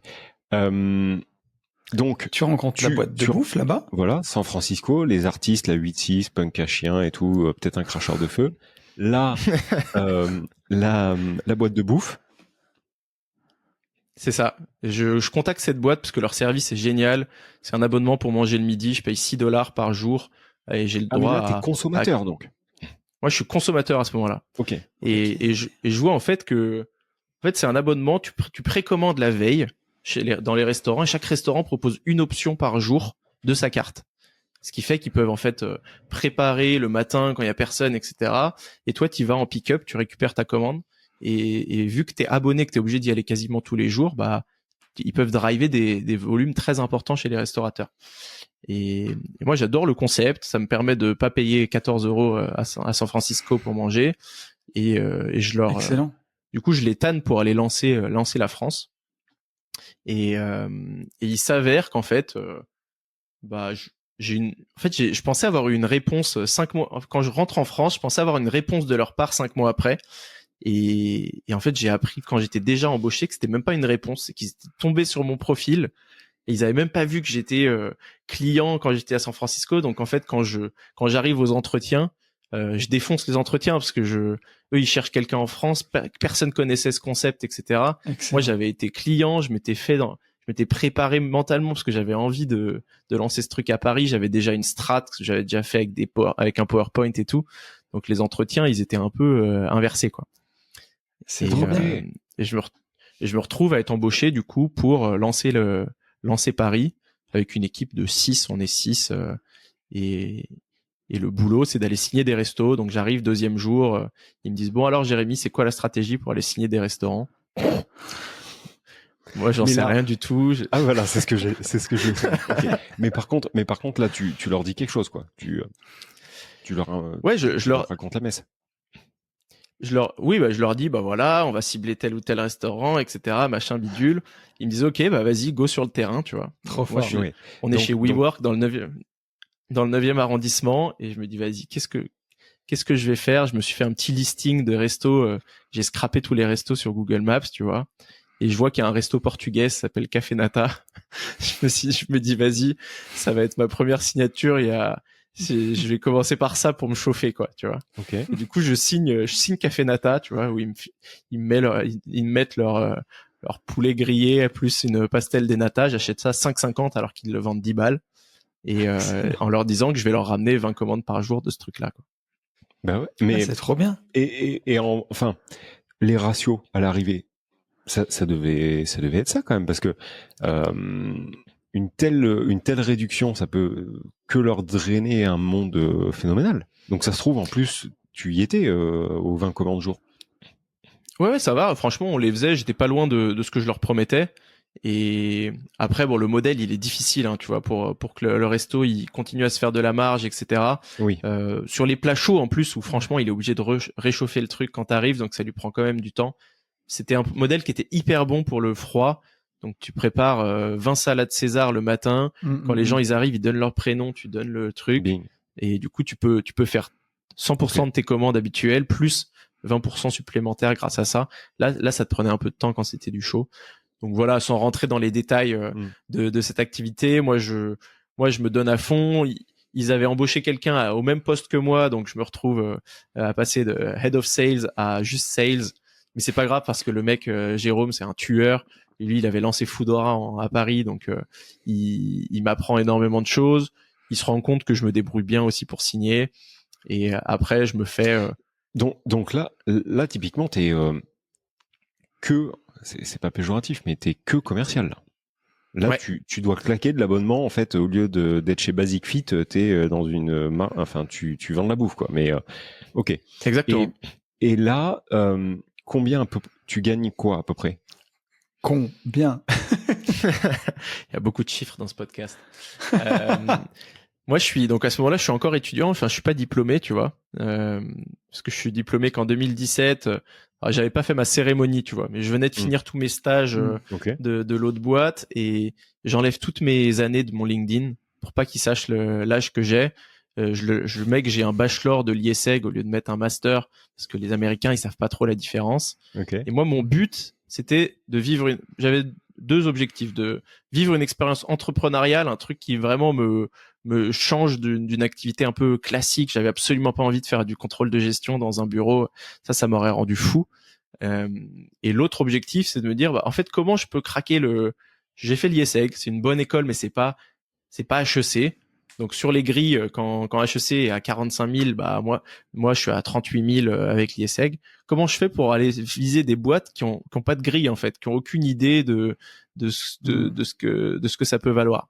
Donc Tu rencontres la boîte de bouffe là-bas? Voilà, San Francisco, les artistes, la 8-6, punk à chien et tout, peut-être un cracheur de feu. Là, la boîte de bouffe. C'est ça. Je contacte cette boîte parce que leur service est génial. C'est un abonnement pour manger le midi. Je paye $6 par jour et j'ai le droit mais là, t'es consommateur donc. Moi, je suis consommateur à ce moment-là. Ok. Et je vois en fait que, c'est un abonnement. Tu précommandes la veille dans les restaurants et chaque restaurant propose une option par jour de sa carte. Ce qui fait qu'ils peuvent en fait préparer le matin quand il y a personne, etc. Et toi, tu vas en pick-up, tu récupères ta commande. Et vu que t'es abonné, que t'es obligé d'y aller quasiment tous les jours, bah ils peuvent driver des volumes très importants chez les restaurateurs. Et moi, j'adore le concept. Ça me permet de pas payer 14 € à San Francisco pour manger. Et je leur, Excellent. Du coup, je les tanne pour aller lancer la France. Et il s'avère qu'en fait, je pensais avoir eu une réponse 5 mois quand je rentre en France. Je pensais avoir une réponse de leur part 5 mois après. Et en fait, j'ai appris quand j'étais déjà embauché que c'était même pas une réponse, c'est qu'ils étaient tombés sur mon profil et ils avaient même pas vu que j'étais client quand j'étais à San Francisco. Donc en fait, quand j'arrive aux entretiens, je défonce les entretiens parce que eux ils cherchent quelqu'un en France, personne connaissait ce concept, etc. Excellent. Moi, j'avais été client, je m'étais préparé mentalement parce que j'avais envie de lancer ce truc à Paris. J'avais déjà une strat que j'avais déjà fait avec un PowerPoint et tout. Donc les entretiens, ils étaient un peu inversés, quoi. C'est trop bien. Et je me retrouve à être embauché du coup pour lancer Paris avec une équipe de 6. On est 6 et le boulot, c'est d'aller signer des restos. Donc j'arrive deuxième jour, ils me disent bon alors Jérémy, c'est quoi la stratégie pour aller signer des restaurants? Moi, j'en sais rien du tout. Ah voilà, c'est ce que j'ai fait. Okay. Mais par contre, là, tu leur dis quelque chose, quoi. Tu leur, je leur raconte la messe. je leur dis, bah voilà, on va cibler tel ou tel restaurant, etc., machin bidule. Ils me disent, ok, bah vas-y, go sur le terrain, tu vois. Trop fort. On est chez WeWork dans le 9e arrondissement et je me dis, vas-y, qu'est-ce que je vais faire? Je me suis fait un petit listing de restos, j'ai scrappé tous les restos sur Google Maps, tu vois. Et je vois qu'il y a un resto portugais, ça s'appelle Café Nata. Je me dis, vas-y, ça va être ma première signature. Je vais commencer par ça pour me chauffer, quoi, tu vois. Ok. Et du coup, je signe Café Nata, tu vois, où ils me mettent leur poulet grillé plus une pastel des nata. J'achète ça 5,50 alors qu'ils le vendent 10 balles. Et en leur disant que je vais leur ramener 20 commandes par jour de ce truc-là, quoi. Bah ouais, mais c'est trop bien. Et enfin, les ratios à l'arrivée, ça devait être ça quand même, parce que une telle réduction, ça peut que leur drainer un monde phénoménal. Donc ça se trouve, en plus, tu y étais aux 20 commandes jour. Ouais, ça va. Franchement, on les faisait. J'étais pas loin de ce que je leur promettais. Et après, bon, le modèle, il est difficile, hein, tu vois, pour que le resto, il continue à se faire de la marge, etc. Oui. Sur les plats chauds, en plus, où franchement, il est obligé de réchauffer le truc quand t'arrives, donc ça lui prend quand même du temps. C'était un modèle qui était hyper bon pour le froid. Donc, tu prépares 20 salades César le matin. Quand les gens, ils arrivent, ils donnent leur prénom, tu donnes le truc. Bing. Et du coup, tu peux faire 100% de tes commandes habituelles, plus 20% supplémentaires grâce à ça. Là, ça te prenait un peu de temps quand c'était du chaud. Donc voilà, sans rentrer dans les détails de cette activité, moi je me donne à fond. Ils avaient embauché quelqu'un au même poste que moi, donc je me retrouve à passer de head of sales à juste sales. Mais c'est pas grave parce que le mec Jérôme, c'est un tueur. Et lui, il avait lancé Foodora à Paris, donc il m'apprend énormément de choses. Il se rend compte que je me débrouille bien aussi pour signer. Et après, je me fais. Donc là typiquement, t'es que c'est pas péjoratif, mais t'es que commercial. Là, Ouais. tu dois claquer de l'abonnement en fait au lieu d'être chez Basic Fit, t'es dans une main. Enfin, tu vends de la bouffe quoi. Mais ok. Exactement. Et là, combien tu gagnes quoi à peu près? Combien? Il y a beaucoup de chiffres dans ce podcast. Moi, donc à ce moment-là, je suis encore étudiant. Enfin, je suis pas diplômé, tu vois, parce que je suis diplômé qu'en 2017. J'avais pas fait ma cérémonie, tu vois, mais je venais de finir tous mes stages Okay. de l'autre boîte et j'enlève toutes mes années de mon LinkedIn pour pas qu'ils sachent l'âge que j'ai. Je mets que j'ai un bachelor de l'IESEG au lieu de mettre un master parce que les Américains ils savent pas trop la différence. Okay. Et moi, mon but, c'était de vivre j'avais 2 objectifs, de vivre une expérience entrepreneuriale, un truc qui vraiment me change d'une activité un peu classique. J'avais absolument pas envie de faire du contrôle de gestion dans un bureau. Ça m'aurait rendu fou. Et l'autre objectif, c'est de me dire, en fait, comment je peux craquer j'ai fait l'IESEG, c'est une bonne école, mais c'est pas HEC. Donc sur les grilles, quand HEC est à 45 000, bah moi je suis à 38 000 avec l'IESEG. Comment je fais pour aller viser des boîtes qui ont pas de grille en fait, qui ont aucune idée de ce que ça peut valoir.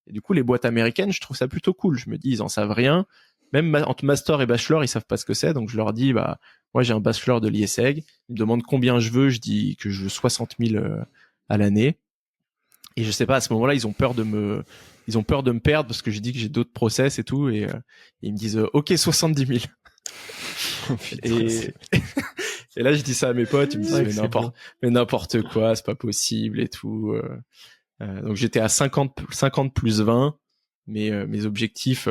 Et du coup les boîtes américaines, je trouve ça plutôt cool. Je me dis ils en savent rien. Même entre master et bachelor, ils savent pas ce que c'est. Donc je leur dis moi j'ai un bachelor de l'IESEG. Ils me demandent combien je veux. Je dis que je veux 60 000 à l'année. Et je sais pas, à ce moment-là, ils ont peur de me perdre parce que j'ai dit que j'ai d'autres process et tout. Et ils me disent, OK, 70 000. Et là, je dis ça à mes potes. Ils me disent, mais n'importe quoi, c'est pas possible et tout. Donc j'étais à 50 plus 20. Mais mes objectifs,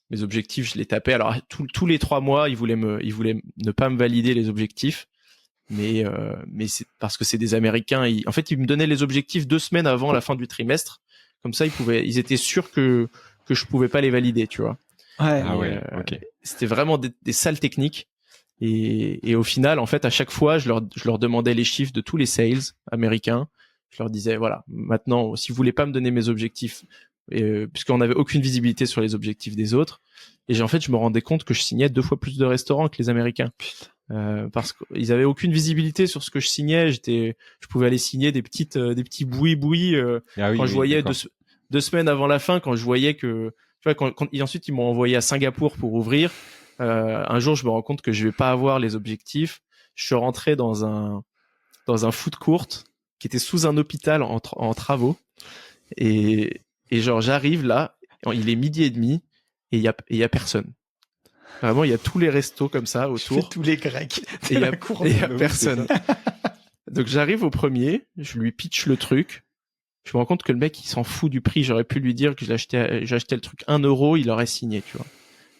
je les tapais. Alors, tous les 3 mois, ils voulaient ne pas me valider les objectifs. Mais c'est parce que c'est des Américains. En fait, ils me donnaient les objectifs 2 semaines avant la fin du trimestre. Comme ça, ils étaient sûrs que je pouvais pas les valider, tu vois. Ouais. Ah ouais. Ok. C'était vraiment des sales techniques. Et au final, en fait, à chaque fois, je leur demandais les chiffres de tous les sales américains. Je leur disais, voilà, maintenant, si vous voulez pas me donner mes objectifs, puisqu'on n'avait aucune visibilité sur les objectifs des autres. Et je me rendais compte que je signais 2 fois plus de restaurants que les Américains. Parce qu'ils avaient aucune visibilité sur ce que je signais. Je pouvais aller signer des petits bouillis quand je voyais 2 semaines avant la fin, quand je voyais que, tu vois, ensuite ils m'ont envoyé à Singapour pour ouvrir. Un jour, je me rends compte que je vais pas avoir les objectifs. Je suis rentré dans un food court qui était sous un hôpital en travaux. Et genre, j'arrive là, il est 12h30 et il y a personne. Vraiment, il y a tous les restos comme ça autour. Tous les Grecs. Et il y a personne. Donc j'arrive au premier, je lui pitch le truc. Je me rends compte que le mec, il s'en fout du prix. J'aurais pu lui dire que j'achetais le truc 1 €, il aurait signé, tu vois.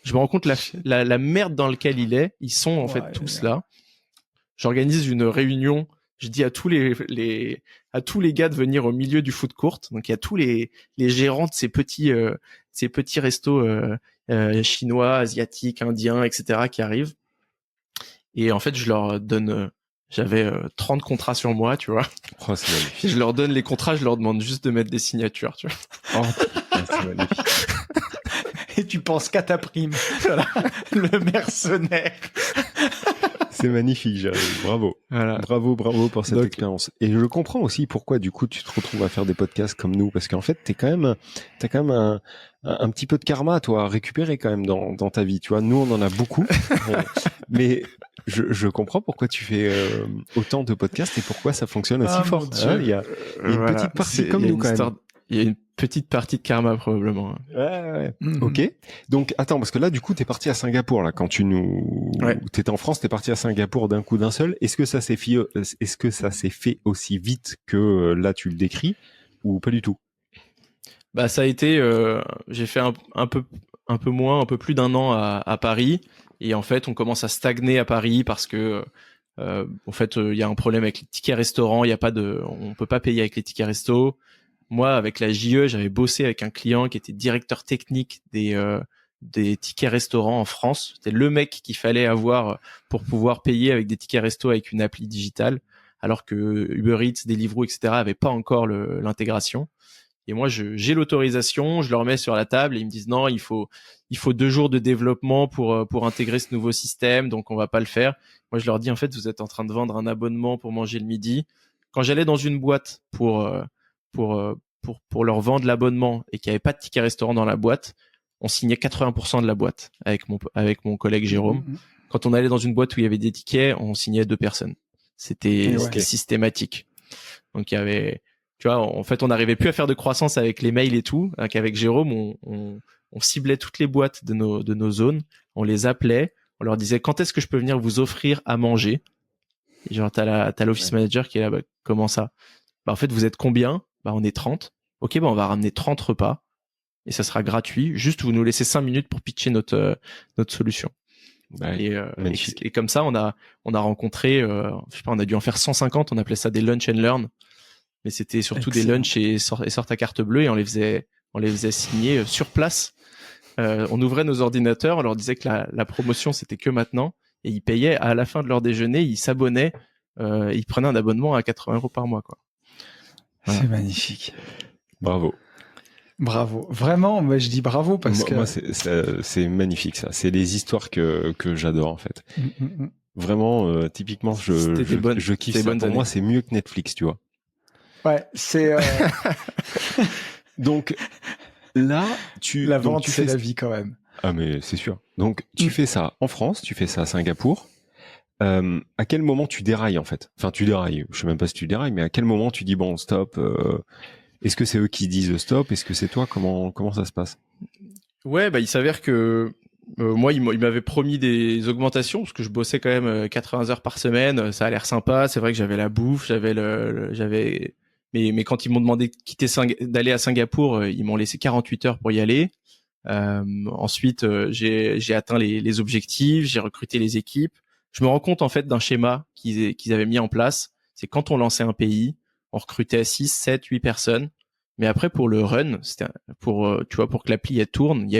Je me rends compte la merde dans laquelle il est. Ils sont en fait tous là. J'organise une réunion. Je dis à tous les gars de venir au milieu du food court. Donc il y a tous les gérants de ces petits restos chinois, asiatiques, indiens, etc. qui arrivent. Et en fait, je leur donne. J'avais 30 contrats sur moi, tu vois. Oh, c'est magnifique. Je leur donne les contrats, je leur demande juste de mettre des signatures, tu vois. Oh, c'est magnifique. Et tu penses qu'à ta prime. Voilà. Le mercenaire. C'est magnifique, Jérémy. Bravo. Voilà. Bravo pour cette Donc- expérience. Et je comprends aussi pourquoi, du coup, tu te retrouves à faire des podcasts comme nous. Parce qu'en fait, t'as quand même un petit peu de karma, toi, à récupérer quand même dans ta vie. Tu vois, nous, on en a beaucoup. Mais je comprends pourquoi tu fais autant de podcasts et pourquoi ça fonctionne aussi Ah, fort. mon Dieu. Hein, il y a une Voilà. petite partie C'est- comme il y a nous, une quand même. histoire- Il y a une petite partie de karma, probablement. Ouais. Mhm. Ok. Donc, attends, parce que là, du coup, t'es parti à Singapour, là, quand Ouais. t'étais en France, t'es parti à Singapour d'un coup d'un seul. Est-ce que ça s'est fait aussi vite que là, tu le décris, ou pas du tout? Bah, ça a été, j'ai fait un peu moins, un peu plus d'un an à Paris. Et en fait, on commence à stagner à Paris parce que, en fait, il y a un problème avec les tickets restaurants. Il y a pas on peut pas payer avec les tickets resto. Moi, avec la JE, j'avais bossé avec un client qui était directeur technique des tickets restaurants en France. C'était le mec qu'il fallait avoir pour pouvoir payer avec des tickets resto avec une appli digitale, alors que Uber Eats, Deliveroo, etc. avaient pas encore l'intégration. Et moi, j'ai l'autorisation, je leur mets sur la table et ils me disent non, il faut 2 jours de développement pour intégrer ce nouveau système, donc on va pas le faire. Moi, je leur dis en fait, vous êtes en train de vendre un abonnement pour manger le midi. Quand j'allais dans une boîte pour leur vendre l'abonnement et qu'il n'y avait pas de ticket restaurant dans la boîte, on signait 80% de la boîte avec mon collègue Jérôme. Mhm. Quand on allait dans une boîte où il y avait des tickets, on signait 2 personnes. Et ouais. C'était systématique. Donc il y avait, tu vois, en fait, on n'arrivait plus à faire de croissance avec les mails et tout. Donc avec Jérôme, on ciblait toutes les boîtes de nos zones, on les appelait, on leur disait quand est-ce que je peux venir vous offrir à manger. Et genre t'as l'office manager qui est là, bah, comment ça? Bah en fait, vous êtes combien? Bah on est 30. Ok, bah on va ramener 30 repas et ça sera gratuit. Juste vous nous laissez 5 minutes pour pitcher notre solution. Ouais, magnifique. Et comme ça, on a rencontré, je sais pas, on a dû en faire 150. On appelait ça des lunch and learn, mais c'était surtout des Excellent. lunchs et sorte à carte bleue et on les faisait signer sur place. On ouvrait nos ordinateurs, on leur disait que la promotion c'était que maintenant et ils payaient à la fin de leur déjeuner, ils s'abonnaient, ils prenaient un abonnement à 80 € par mois, quoi. Voilà. C'est magnifique. Bravo. Bravo. Vraiment, moi, je dis bravo parce que. Moi, c'est magnifique, ça. C'est les histoires que j'adore, en fait. Mm. Vraiment, typiquement, C'était des bonnes- je kiffe des ça. bonnes Pour moi, années. c'est mieux que Netflix, tu vois. Ouais, c'est Donc, là, la donc, vente, tu c'est fais la vie quand même. Ah, mais c'est sûr. Donc, tu fais ça en France, tu fais ça à Singapour. À quel moment tu dérailles, en fait? Enfin, tu dérailles. Je sais même pas si tu dérailles, mais à quel moment tu dis, bon, stop, est-ce que c'est eux qui disent stop? Est-ce que c'est toi? Comment ça se passe? Ouais, bah il s'avère que moi, il m'avait promis des augmentations parce que je bossais quand même 80 heures par semaine. Ça a l'air sympa. C'est vrai que j'avais la bouffe, mais quand ils m'ont demandé d'aller à Singapour, ils m'ont laissé 48 heures pour y aller. Ensuite, j'ai atteint les objectifs, j'ai recruté les équipes. Je me rends compte en fait d'un schéma qu'ils avaient mis en place. C'est quand on lançait un pays, on recrutait 6, 7, 8 personnes. Mais après, pour le run, c'était tu vois, pour que l'appli elle tourne, il y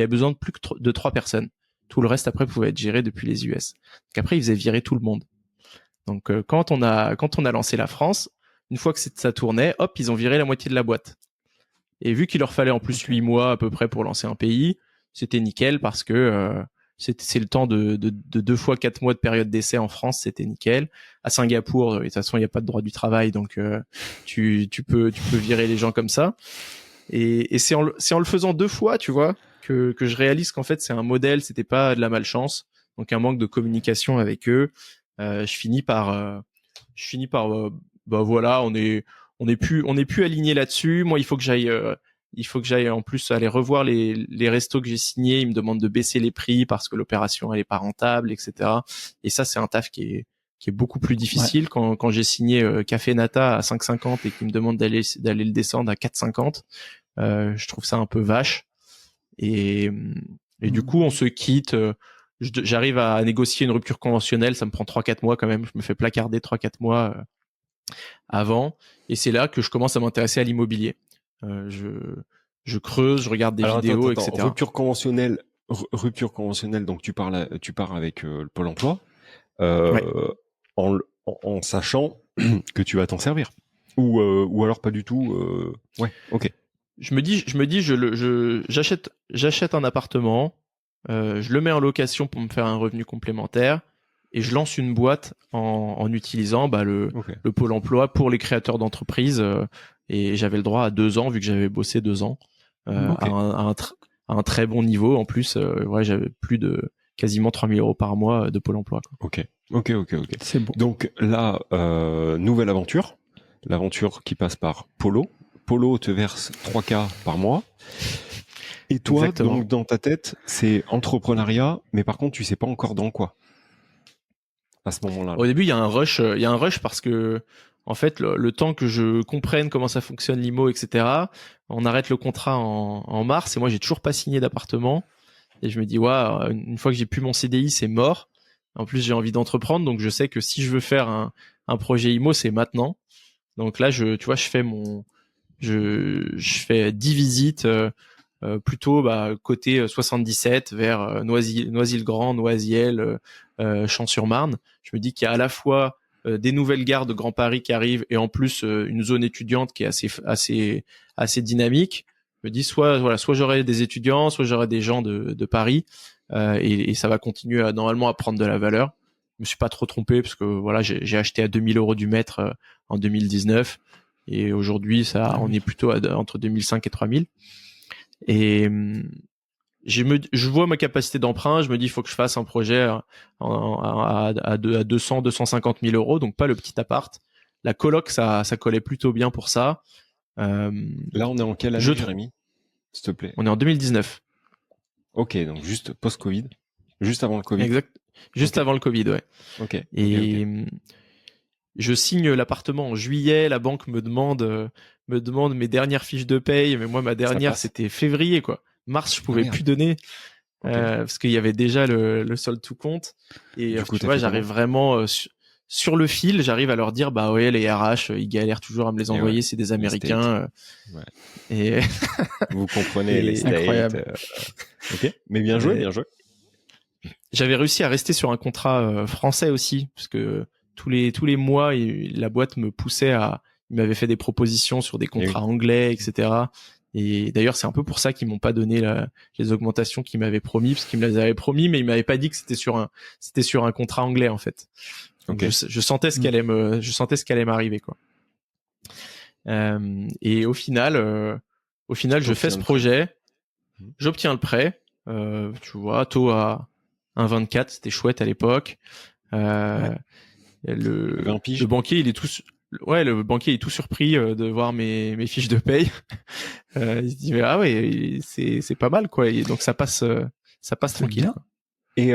avait besoin de plus que de 3 personnes. Tout le reste après pouvait être géré depuis les US. Donc après, ils faisaient virer tout le monde. Donc quand on a lancé la France, une fois que ça tournait, hop, ils ont viré la moitié de la boîte. Et vu qu'il leur fallait en plus 8 mois à peu près pour lancer un pays, c'était nickel parce que c'est le temps de 2 fois 4 mois de période d'essai en France, c'était nickel. À Singapour, de toute façon, il n'y a pas de droit du travail, donc tu peux virer les gens comme ça. Et c'est en le faisant 2 fois, tu vois, que je réalise qu'en fait c'est un modèle, c'était pas de la malchance, donc un manque de communication avec eux. Je finis par bah voilà, on est plus aligné là-dessus. Moi, il faut que j'aille en plus aller revoir les restos que j'ai signés. Ils me demandent de baisser les prix parce que l'opération elle est pas rentable, etc. Et ça, c'est un taf qui est beaucoup plus difficile. Ouais. Quand j'ai signé Café Nata à 5,50 et qu'ils me demandent d'aller le descendre à 4,50, je trouve ça un peu vache. Et du coup, on se quitte. J'arrive à négocier une rupture conventionnelle. Ça me prend 3-4 mois quand même. Je me fais placarder 3-4 mois avant. Et c'est là que je commence à m'intéresser à l'immobilier. Je creuse, je regarde des vidéos, attends. etc. Rupture conventionnelle. Donc tu pars avec le Pôle Emploi, ouais. en sachant que tu vas t'en servir, ou alors pas du tout. Ouais, ok. Je me dis, j'achète un appartement, je le mets en location pour me faire un revenu complémentaire. et je lance une boîte en utilisant le Pôle emploi pour les créateurs d'entreprises. Et j'avais le droit à 2 ans vu que j'avais bossé 2 ans à un très bon niveau. En plus, j'avais plus de quasiment 3 000 € par mois de Pôle emploi, quoi. Ok. C'est beau. Donc là, nouvelle aventure. L'aventure qui passe par Polo. Polo te verse 3K par mois. Et toi, Exactement. donc dans ta tête, c'est entrepreneuriat, mais par contre, tu sais pas encore dans quoi à ce moment-là. Au début, il y a un rush parce que en fait, le temps que je comprenne comment ça fonctionne l'IMO, etc. On arrête le contrat en mars et moi, j'ai toujours pas signé d'appartement. Et je me dis, une fois que j'ai plus mon CDI, c'est mort. En plus, j'ai envie d'entreprendre, donc je sais que si je veux faire un projet IMO, c'est maintenant. Donc là, je fais 10 visites, plutôt côté 77 vers Noisy-le-Grand, Noisiel, Champs-sur-Marne. Je me dis qu'il y a à la fois des nouvelles gares de Grand Paris qui arrivent et en plus une zone étudiante qui est assez dynamique. Je me dis soit j'aurai des étudiants, soit j'aurai des gens de Paris, et ça va continuer normalement à prendre de la valeur. Je me suis pas trop trompé parce que j'ai acheté à 2 000 € du mètre en 2019 et aujourd'hui on est plutôt entre 2005 et 3 000. Et je vois ma capacité d'emprunt, je me dis il faut que je fasse un projet à 200 250 000 €, donc pas le petit appart. La coloc, ça collait plutôt bien pour ça. Là, on est en quelle année, Jérémy, s'il te plaît? On est en 2019. Ok, donc juste post-Covid, juste avant le Covid. Exact. Juste avant le Covid, ouais. Ok. Et je signe l'appartement en juillet, la banque me demande mes dernières fiches de paye, mais moi ma dernière c'était février, quoi. Mars, je pouvais plus donner parce qu'il y avait déjà le solde tout compte. Et du coup, tu vois, j'arrive vraiment sur le fil, j'arrive à leur dire les RH, ils galèrent toujours à me les envoyer, c'est des Américains. Et vous comprenez les States. Incroyable. Ok, mais bien joué. J'avais réussi à rester sur un contrat français aussi, parce que tous les mois, la boîte me poussait ils m'avaient fait des propositions sur des contrats anglais, etc. Et d'ailleurs, c'est un peu pour ça qu'ils m'ont pas donné les augmentations qu'ils m'avaient promis, parce qu'ils me les avaient promis, mais ils m'avaient pas dit que c'était sur un contrat anglais, en fait. Donc je sentais ce qui allait m'arriver, quoi. Et au final, je fais ce projet, j'obtiens le prêt, tu vois, taux à 1,24, c'était chouette à l'époque. Le banquier, le banquier est tout surpris de voir mes fiches de paye. Il se dit c'est pas mal, quoi. Et donc ça passe tranquille. Et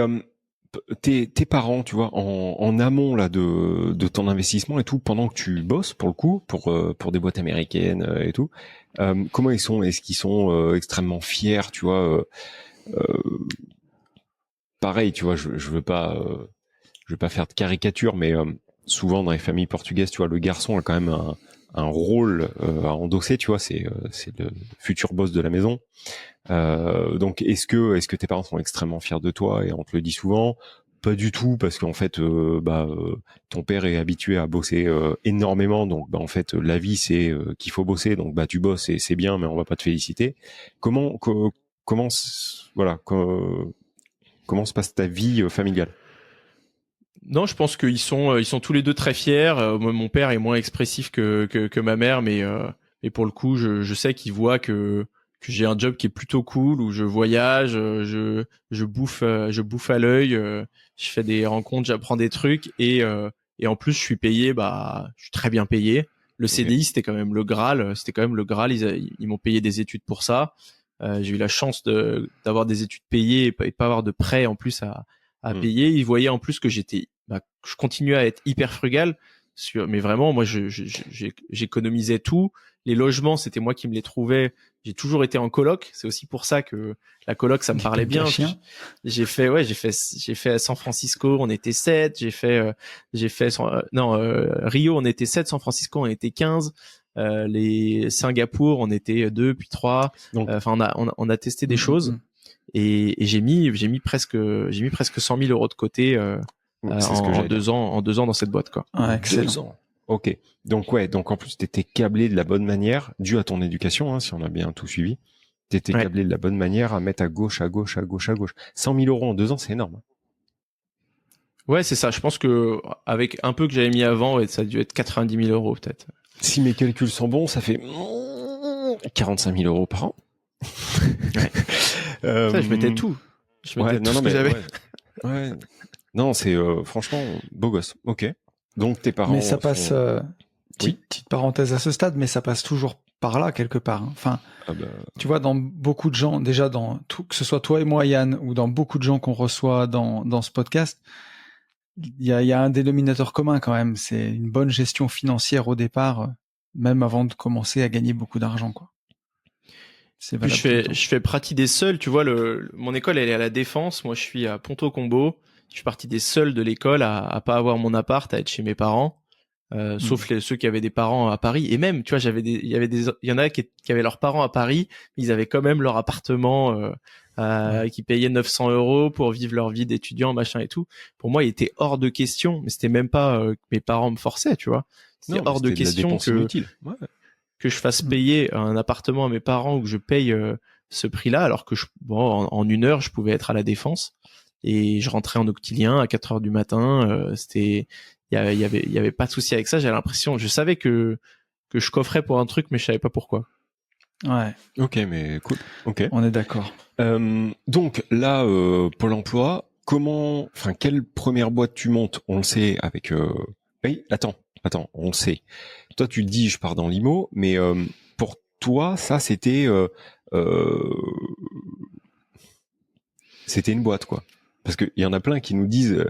tes parents, tu vois, en amont là de ton investissement et tout, pendant que tu bosses pour le coup, pour des boîtes américaines et tout, comment ils sont? Est-ce qu'ils sont extrêmement fiers, tu vois? Pareil, tu vois, je veux pas faire de caricature, mais souvent dans les familles portugaises, tu vois, le garçon a quand même un rôle à endosser, tu vois, c'est le futur boss de la maison. Donc est-ce que tes parents sont extrêmement fiers de toi et on te le dit souvent? Pas du tout, parce qu'en fait ton père est habitué à bosser énormément, donc en fait la vie c'est qu'il faut bosser, donc tu bosses et c'est bien, mais on va pas te féliciter. Comment se passe ta vie familiale? Non, je pense qu'ils sont tous les deux très fiers. Mon père est moins expressif que ma mère, mais pour le coup, je sais qu'il voit que j'ai un job qui est plutôt cool, où je voyage, je bouffe à l'œil, je fais des rencontres, j'apprends des trucs et en plus je suis payé, je suis très bien payé. Le CDI, c'était quand même le Graal, ils m'ont payé des études pour ça. J'ai eu la chance d'avoir des études payées et pas avoir de prêts en plus à payer. Ils voyaient en plus que je continuais à être hyper frugal mais vraiment, moi, j'économisais tout. Les logements, c'était moi qui me les trouvais. J'ai toujours été en coloc. C'est aussi pour ça que la coloc, ça me parlait bien. J'ai fait San Francisco, on était 7. Rio, on était 7. San Francisco, on était 15. Les Singapour, on était 2 puis 3. Enfin, on a testé des choses. Et j'ai mis presque 100 000 € de côté en 2 ans dans cette boîte, quoi. Excellent. 2 ans. Ok. Donc en plus t'étais câblé de la bonne manière, dû à ton éducation, si on a bien tout suivi. T'étais câblé de la bonne manière à mettre à gauche. 100 000 € en 2 ans, c'est énorme. Ouais, c'est ça. Je pense que avec un peu que j'avais mis avant, ouais, ça a dû être 90 000 euros peut-être. Si mes calculs sont bons, ça fait 45 000 euros par an. Ouais. Ça, je mettais tout. Je mettais tout ce que j'avais. Ouais. Non, c'est franchement beau gosse. Ok. Donc tes parents. Mais ça passe. Oui. Petite parenthèse à ce stade, mais ça passe toujours par là quelque part. Hein. Enfin, tu vois, dans beaucoup de gens, déjà dans tout, que ce soit toi et moi, Yann, ou dans beaucoup de gens qu'on reçoit dans ce podcast, il y a un dénominateur commun quand même. C'est une bonne gestion financière au départ, même avant de commencer à gagner beaucoup d'argent, quoi. C'est valable tout le temps. Je fais partie des seuls. Tu vois, mon école, elle est à la Défense. Moi, je suis à Ponto-Combo. Je suis partie des seuls de l'école à pas avoir mon appart, à être chez mes parents. Sauf ceux qui avaient des parents à Paris. Et même, tu vois, il y en a qui avaient leurs parents à Paris, ils avaient quand même leur appartement qui payait 900 € pour vivre leur vie d'étudiant, machin et tout. Pour moi, il était hors de question, mais c'était même pas que mes parents me forçait, tu vois. C'était hors de question que je fasse payer un appartement à mes parents ou que je paye ce prix-là, alors que en 1 heure, je pouvais être à la Défense et je rentrais en octilien à 4 heures du matin. C'était il y avait pas de souci avec ça. J'avais l'impression, je savais que je coffrais pour un truc, mais je savais pas pourquoi. Ouais. Ok, mais cool. Ok. On est d'accord. Donc là, Pôle Emploi, quelle première boîte tu montes? On le sait avec. Oui, attends, on le sait. Toi, tu dis, je pars dans l'IMO, mais pour toi, ça, c'était une boîte, quoi. Parce que il y en a plein qui nous disent.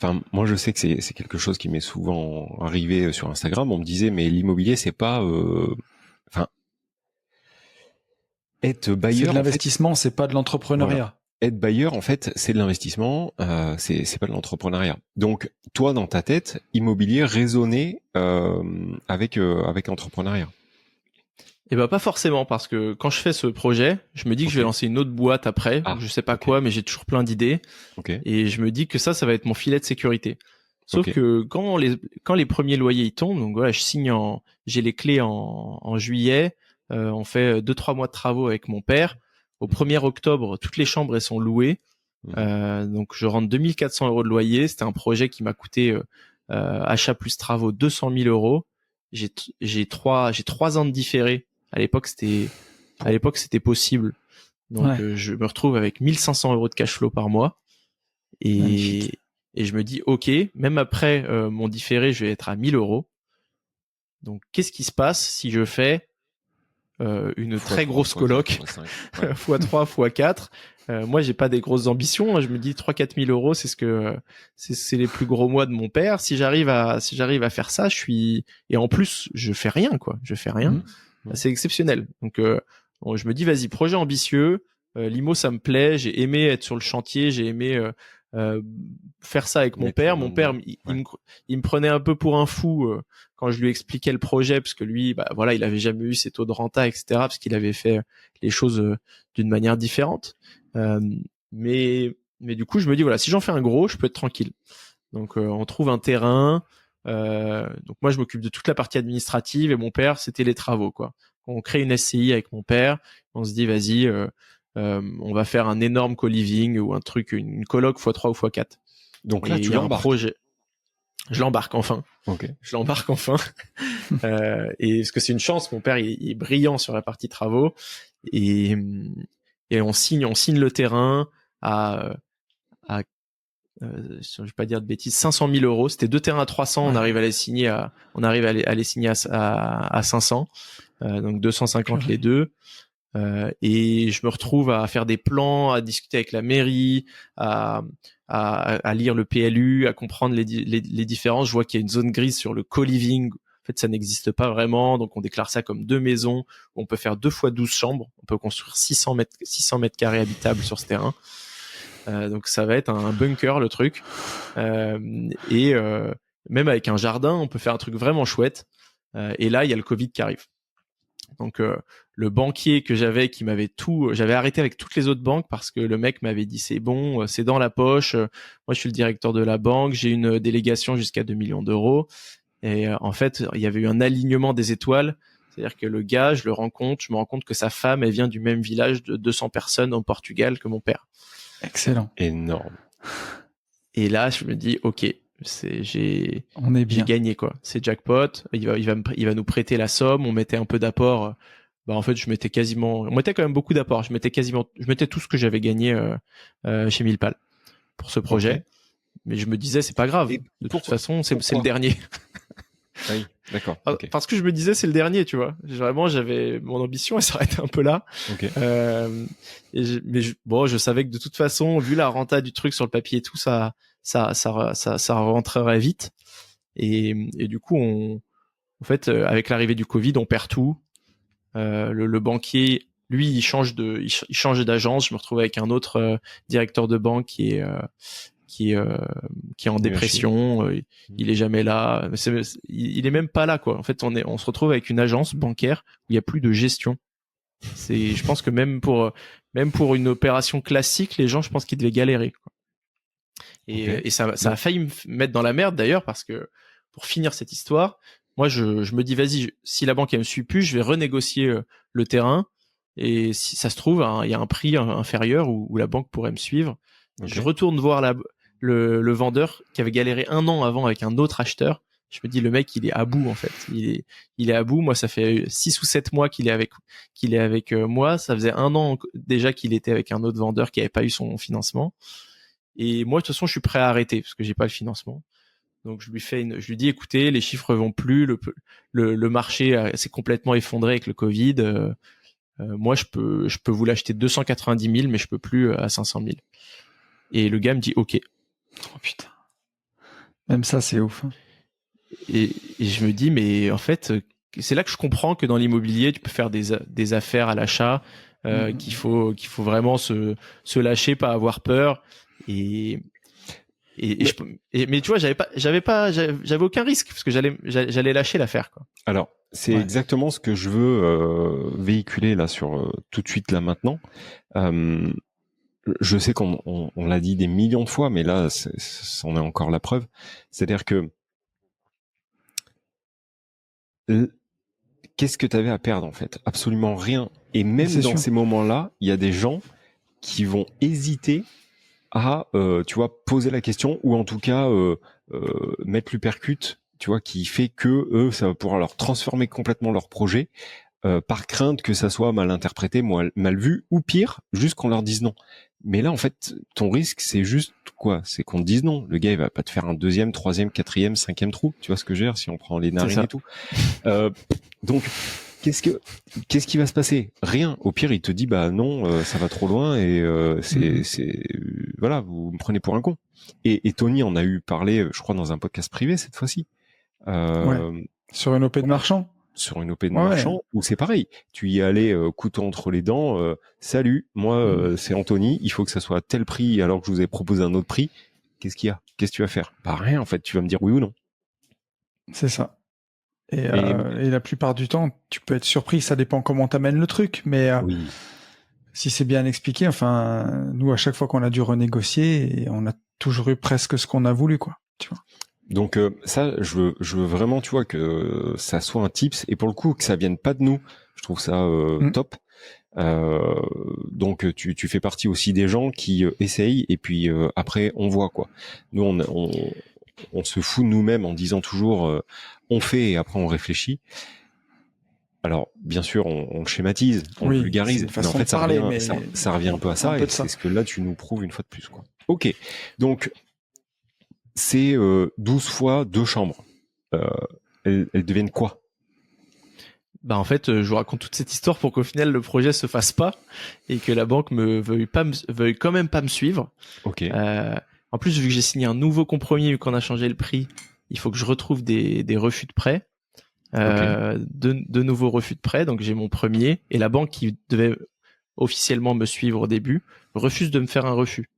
Enfin, moi, je sais que c'est quelque chose qui m'est souvent arrivé sur Instagram. On me disait, mais l'immobilier, c'est pas, être bailleur. C'est de l'investissement, c'est pas de l'entrepreneuriat. Voilà. Être bailleur, en fait, c'est de l'investissement, c'est pas de l'entrepreneuriat. Donc, toi, dans ta tête, immobilier résonnait avec l'entrepreneuriat. Et ben pas forcément, parce que quand je fais ce projet, je me dis que je vais lancer une autre boîte après. Je sais pas quoi, mais j'ai toujours plein d'idées. Et je me dis que ça va être mon filet de sécurité. Sauf que quand les premiers loyers ils tombent, donc voilà, j'ai les clés en juillet. On fait 2-3 mois de travaux avec mon père. Au 1er octobre, toutes les chambres elles sont louées. Donc je rentre 2 400 € de loyer. C'était un projet qui m'a coûté achat plus travaux 200 000 €. J'ai 3 ans de différé. À l'époque c'était possible. Donc je me retrouve avec 1 500 € de cash flow par mois. Et je me dis ok, même après mon différé, je vais être à 1 000 €. Donc qu'est-ce qui se passe si je fais une très grosse coloc x3 x4? Moi j'ai pas des grosses ambitions, je me dis 3-4 000 €, c'est ce que c'est les plus gros mois de mon père. Si j'arrive à faire ça, et en plus je fais rien, quoi. C'est exceptionnel. Donc je me dis vas-y, projet ambitieux. L'IMO ça me plaît, j'ai aimé être sur le chantier, j'ai aimé faire ça avec mon père. Mon père, il me prenait un peu pour un fou quand je lui expliquais le projet, parce que lui, il avait jamais eu ces taux de renta, etc., parce qu'il avait fait les choses d'une manière différente. Mais du coup, je me dis voilà, si j'en fais un gros, je peux être tranquille. Donc on trouve un terrain. Donc moi, je m'occupe de toute la partie administrative et mon père, c'était les travaux, quoi. On crée une SCI avec mon père. On se dit vas-y. On va faire un énorme co-living ou un truc, une coloc x3 ou x4. Donc là, tu l'embarques. Je l'embarque enfin. Je l'embarque enfin. Et parce que c'est une chance, mon père il est brillant sur la partie travaux et on signe le terrain à je vais pas dire de bêtises, 500 000 €. C'était 2 terrains à 300. On arrive à les signer à 500. Donc 250 les deux. Et je me retrouve à faire des plans, à discuter avec la mairie, à lire le PLU, à comprendre les différences. Je vois qu'il y a une zone grise sur le co-living. En fait, ça n'existe pas vraiment. Donc, on déclare ça comme 2 maisons. On peut faire 2 fois 12 chambres. On peut construire 600 mètres carrés habitables sur ce terrain. Donc, ça va être un bunker, le truc. Et même avec un jardin, on peut faire un truc vraiment chouette. Et là, il y a le Covid qui arrive. Donc le banquier que j'avais qui m'avait j'avais arrêté avec toutes les autres banques parce que le mec m'avait dit c'est bon, c'est dans la poche, moi je suis le directeur de la banque, j'ai une délégation jusqu'à 2 millions d'euros. Et en fait il y avait eu un alignement des étoiles, c'est-à-dire que le gars, je me rends compte que sa femme elle vient du même village de 200 personnes au Portugal que mon père. Excellent. Énorme. Et là, je me dis, ok, j'ai bien. gagné quoi. C'est jackpot. Il va nous prêter la somme. On mettait un peu d'apport. En fait, on mettait quand même beaucoup d'apport. Je mettais tout ce que j'avais gagné chez Milpal pour ce projet. Okay. Mais je me disais, c'est pas grave. De toute façon, c'est le dernier. Oui, d'accord. Okay. Parce que je me disais, c'est le dernier, tu vois. Vraiment, j'avais mon ambition, elle s'arrêtait un peu là. Okay. Je savais que de toute façon, vu la renta du truc sur le papier et tout, ça rentrerait vite. Et du coup, en fait, avec l'arrivée du Covid, on perd tout. Le banquier, lui, il change d'agence. Je me retrouve avec un autre directeur de banque qui est en dépression, il est jamais là, il est même pas là quoi. En fait, on se retrouve avec une agence bancaire où il y a plus de gestion. Je pense que même pour une opération classique, les gens, je pense qu'ils devaient galérer quoi. Et ça a failli me mettre dans la merde d'ailleurs, parce que pour finir cette histoire, moi je me dis vas-y, si la banque elle me suit plus, je vais renégocier le terrain, et si ça se trouve il y a un prix inférieur où la banque pourrait me suivre. Je retourne voir le vendeur qui avait galéré 1 an avant avec un autre acheteur. Je me dis, le mec, il est à bout, en fait. Il est à bout. Moi, ça fait 6 ou 7 mois qu'il est avec moi. Ça faisait 1 an déjà qu'il était avec un autre vendeur qui avait pas eu son financement. Et moi, de toute façon, je suis prêt à arrêter parce que j'ai pas le financement. Donc, je lui dis, écoutez, les chiffres vont plus. Le marché s'est complètement effondré avec le Covid. Moi, je peux vous l'acheter 290 000, mais je peux plus à 500 000. Et le gars me dit, OK. Oh putain. Même ça, c'est ouf. Hein. Et je me dis, mais en fait, c'est là que je comprends que dans l'immobilier, tu peux faire des affaires à l'achat, qu'il faut vraiment se lâcher, pas avoir peur. Mais tu vois, j'avais aucun risque parce que j'allais lâcher l'affaire, quoi. Alors, c'est exactement ce que je veux véhiculer là sur tout de suite là maintenant. Je sais qu'on l'a dit des millions de fois, mais là, c'en est encore la preuve. C'est-à-dire que qu'est-ce que tu avais à perdre en fait? Absolument rien. Et même dans ces moments-là, il y a des gens qui vont hésiter à, tu vois, poser la question, ou en tout cas mettre l'uppercut, tu vois, qui fait que eux, ça va pouvoir leur transformer complètement leur projet, par crainte que ça soit mal interprété, mal vu, ou pire, juste qu'on leur dise non. Mais là, en fait, ton risque, c'est juste quoi? C'est qu'on te dise non. Le gars, il va pas te faire un 2e, 3e, 4e, 5e trou. Tu vois ce que je veux dire, si on prend les narines et tout. Donc, qu'est-ce qui va se passer? Rien. Au pire, il te dit, bah non, ça va trop loin, et voilà, vous me prenez pour un con. Et Tony en a eu parlé, je crois, dans un podcast privé cette fois-ci. Sur une OP de marchand. Sur une OP de marchand, où c'est pareil. Tu y allais couteau entre les dents. Salut, moi c'est Anthony. Il faut que ça soit à tel prix alors que je vous ai proposé un autre prix. Qu'est-ce qu'il y a? Qu'est-ce que tu vas faire? Bah rien en fait. Tu vas me dire oui ou non. C'est ça. Et la plupart du temps, tu peux être surpris. Ça dépend comment t'amènes le truc, mais si c'est bien expliqué. Enfin, nous à chaque fois qu'on a dû renégocier, et on a toujours eu presque ce qu'on a voulu, quoi. Tu vois. Donc ça, je veux vraiment, tu vois, que ça soit un tips, et pour le coup que ça vienne pas de nous. Je trouve ça top. Donc tu fais partie aussi des gens qui essayent, et puis après on voit quoi. Nous on se fout de nous-mêmes en disant toujours on fait et après on réfléchit. Alors bien sûr on schématise, on vulgarise, mais en fait ça revient un peu à ça, et c'est ce que là tu nous prouves une fois de plus, quoi. Ok, donc c'est 12 fois 2 chambres. Elles deviennent quoi? Bah en fait, je vous raconte toute cette histoire pour qu'au final le projet se fasse pas, et que la banque veuille quand même pas me suivre. Ok. En plus, vu que j'ai signé un nouveau compromis, vu qu'on a changé le prix, il faut que je retrouve des refus de prêt, de nouveaux refus de prêt. Donc j'ai mon premier, et la banque qui devait officiellement me suivre au début refuse de me faire un refus.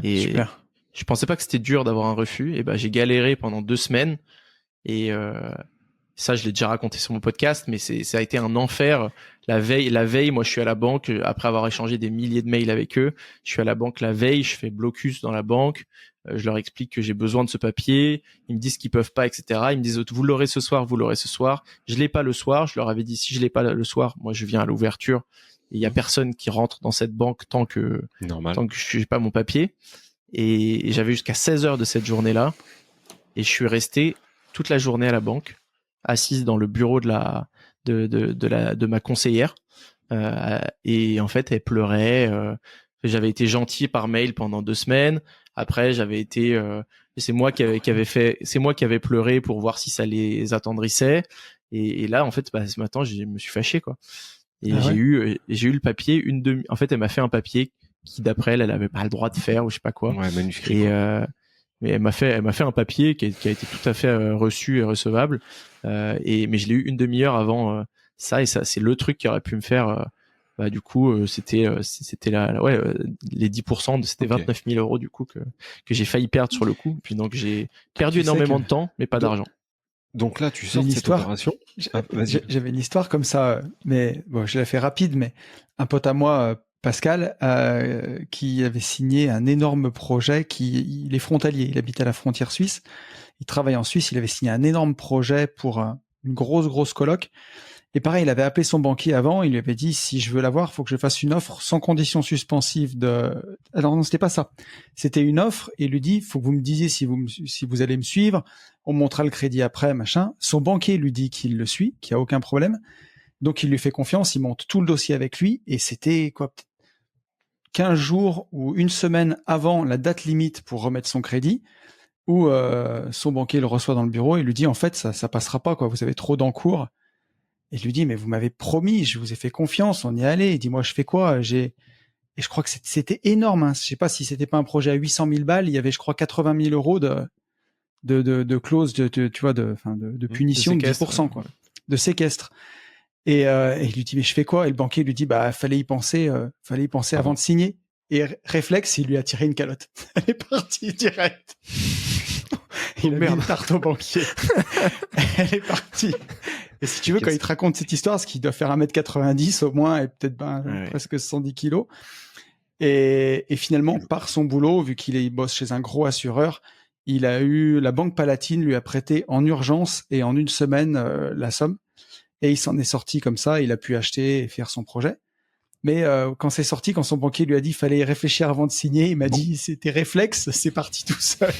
Et super. Je pensais pas que c'était dur d'avoir un refus, et ben j'ai galéré pendant 2 semaines, et ça je l'ai déjà raconté sur mon podcast, mais ça a été un enfer. La veille, moi je suis à la banque après avoir échangé des milliers de mails avec eux. Je suis à la banque la veille, je fais blocus dans la banque, je leur explique que j'ai besoin de ce papier, ils me disent qu'ils peuvent pas, etc. Ils me disent vous l'aurez ce soir, vous l'aurez ce soir. Je l'ai pas le soir, je leur avais dit si je l'ai pas le soir, moi je viens à l'ouverture. Il y a personne qui rentre dans cette banque tant que je n'ai pas mon papier. Et j'avais jusqu'à 16 heures de cette journée-là. Et je suis resté toute la journée à la banque, assise dans le bureau de ma conseillère. Et en fait, elle pleurait. J'avais été gentil par mail pendant 2 semaines. Après, j'avais été, c'est moi qui avais pleuré pour voir si ça les attendrissait. Et là, en fait, ce matin, je me suis fâché, quoi. Et j'ai eu le papier en fait, elle m'a fait un papier qui, d'après elle, elle avait pas le droit de faire ou je sais pas quoi. Ouais, manuscrit. Et mais elle m'a fait un papier qui a été tout à fait reçu et recevable. Mais je l'ai eu une demi-heure avant ça, et ça, c'est le truc qui aurait pu me faire. Du coup, c'était les 10%, c'était 29 000 euros du coup que j'ai failli perdre sur le coup. Puis donc j'ai perdu énormément de temps, mais pas d'argent. Donc là, tu sors de cette opération. J'avais une histoire comme ça, mais bon, je l'ai fait rapide, mais un pote à moi, Pascal, qui avait signé un énorme projet, il est frontalier, il habite à la frontière suisse, il travaille en Suisse, il avait signé un énorme projet pour une grosse coloc. Et pareil, il avait appelé son banquier avant, il lui avait dit, si je veux l'avoir, faut que je fasse une offre sans condition suspensive Alors non, c'était pas ça. C'était une offre, et il lui dit, faut que vous me disiez si vous allez me suivre, on montera le crédit après, machin. Son banquier lui dit qu'il le suit, qu'il y a aucun problème. Donc il lui fait confiance, il monte tout le dossier avec lui, et c'était 15 jours ou une semaine avant la date limite pour remettre son crédit, où son banquier le reçoit dans le bureau et lui dit, en fait, ça passera pas, quoi, vous avez trop d'encours. Et je lui dis, mais vous m'avez promis, je vous ai fait confiance, on y est allé. Il dit, moi, je fais quoi? Et je crois que c'était énorme, hein. Je sais pas si c'était pas un projet à 800 000 balles, il y avait, je crois, 80 000 euros de clause tu vois, de punition de 10%, quoi. De séquestre. Et il lui dit, mais je fais quoi? Et le banquier lui dit, fallait y penser avant de signer. Et réflexe, il lui a tiré une calotte. Elle est partie direct. Il a mis une tarte au banquier. Elle est partie. Et si tu veux, quand il te raconte cette histoire, ce qui doit faire 1m90 au moins, et peut-être presque 110 kilos. Et finalement, par son boulot, vu qu'il bosse chez un gros assureur, la Banque Palatine lui a prêté en urgence et en une semaine la somme. Et il s'en est sorti comme ça, il a pu acheter et faire son projet. Mais quand c'est sorti, quand son banquier lui a dit qu'il fallait y réfléchir avant de signer, il m'a dit, c'était réflexe, c'est parti tout seul.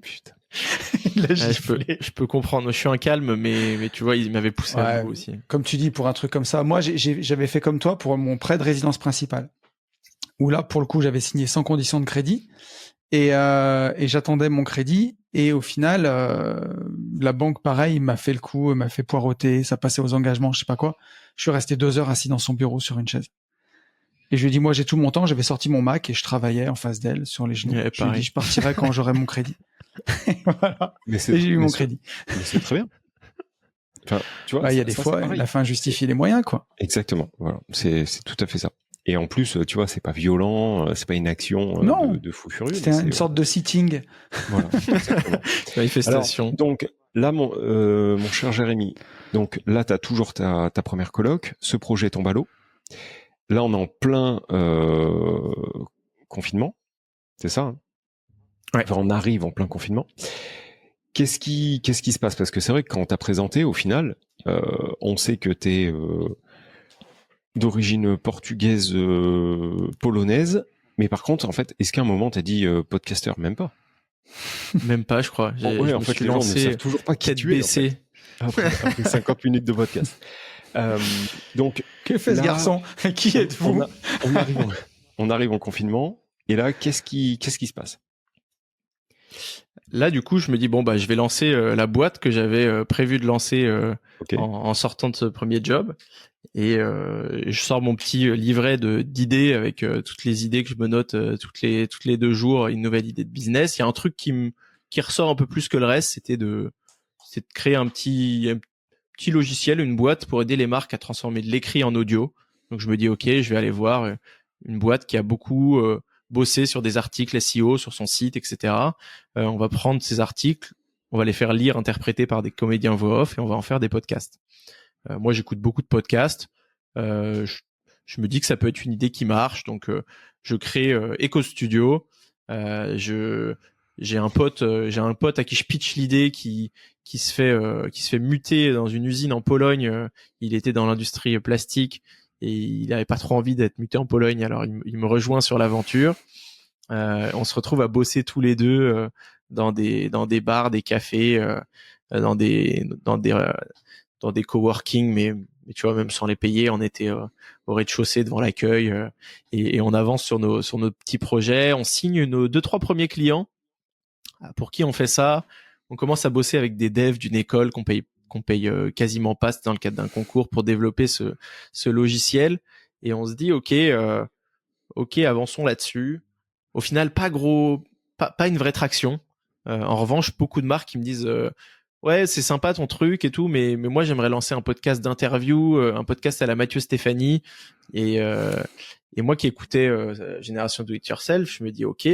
Putain. Je peux comprendre. Je suis un calme, mais tu vois, il m'avait poussé à bout aussi. Comme tu dis, pour un truc comme ça, moi, j'avais fait comme toi pour mon prêt de résidence principale, où là, pour le coup, j'avais signé sans condition de crédit, et j'attendais mon crédit, et au final, la banque, pareil, m'a fait le coup, m'a fait poireauter, ça passait aux engagements, je sais pas quoi. Je suis resté 2 heures assis dans son bureau sur une chaise. Et je lui ai dit, moi, j'ai tout mon temps, j'avais sorti mon Mac et je travaillais en face d'elle sur les genoux. Je lui ai dit, je partirai quand j'aurai mon crédit. Voilà. Et j'ai eu mon crédit. Mais c'est très bien. Enfin, tu vois, il y a des fois, la fin justifie les moyens, quoi. Exactement. Voilà. C'est tout à fait ça. Et en plus, tu vois, c'est pas violent, c'est pas une action de fou furieux. C'était une sorte de sitting. Voilà. Exactement. Manifestation. Alors, donc, là, mon cher Jérémy, donc là, t'as toujours ta première coloc, ce projet tombe à l'eau. Là, on est en plein confinement. C'est ça, hein? Ouais. Enfin, on arrive en plein confinement. Qu'est-ce qui se passe? Parce que c'est vrai que quand t'as présenté, au final, on sait que t'es d'origine portugaise, polonaise, mais par contre, en fait, est-ce qu'à un moment t'as dit podcasteur? Même pas. Même pas, je crois. En fait, les gens ne savent toujours pas qui tu es. Après 50 minutes de podcast. Donc, que fait ce garçon? Qui êtes-vous? On arrive en confinement, et là, qu'est-ce qui se passe? Là, du coup, je me dis, je vais lancer la boîte que j'avais prévu de lancer en sortant de ce premier job. Et je sors mon petit livret d'idées avec toutes les idées que je me note toutes les 2 jours, une nouvelle idée de business. Il y a un truc qui ressort un peu plus que le reste, c'est de créer un petit logiciel, une boîte pour aider les marques à transformer de l'écrit en audio. Donc je me dis, ok, je vais aller voir une boîte qui a beaucoup bossé sur des articles SEO sur son site, etc. On va prendre ces articles, on va les faire lire, interpréter par des comédiens voix off, et on va en faire des podcasts. Moi, j'écoute beaucoup de podcasts. Je me dis que ça peut être une idée qui marche, donc je crée Echo Studio. J'ai un pote à qui je pitch l'idée qui se fait muter dans une usine en Pologne. Il était dans l'industrie plastique et il n'avait pas trop envie d'être muté en Pologne, alors il me rejoint sur l'aventure. On se retrouve à bosser tous les deux dans des bars, des cafés, dans des coworking, mais tu vois, même sans les payer, on était au rez-de-chaussée devant l'accueil et on avance sur nos petits projets. On signe nos 2-3 premiers clients. Pour qui on fait ça? On commence à bosser avec des devs d'une école qu'on paye quasiment pas, c'est dans le cadre d'un concours pour développer ce logiciel. Et on se dit ok, avançons là-dessus. Au final, pas une vraie traction. En revanche, beaucoup de marques qui me disent ouais, c'est sympa ton truc et tout, mais moi j'aimerais lancer un podcast d'interview, un podcast à la Mathieu Stéphanie. Et moi qui écoutais Génération Do It Yourself, je me dis ok,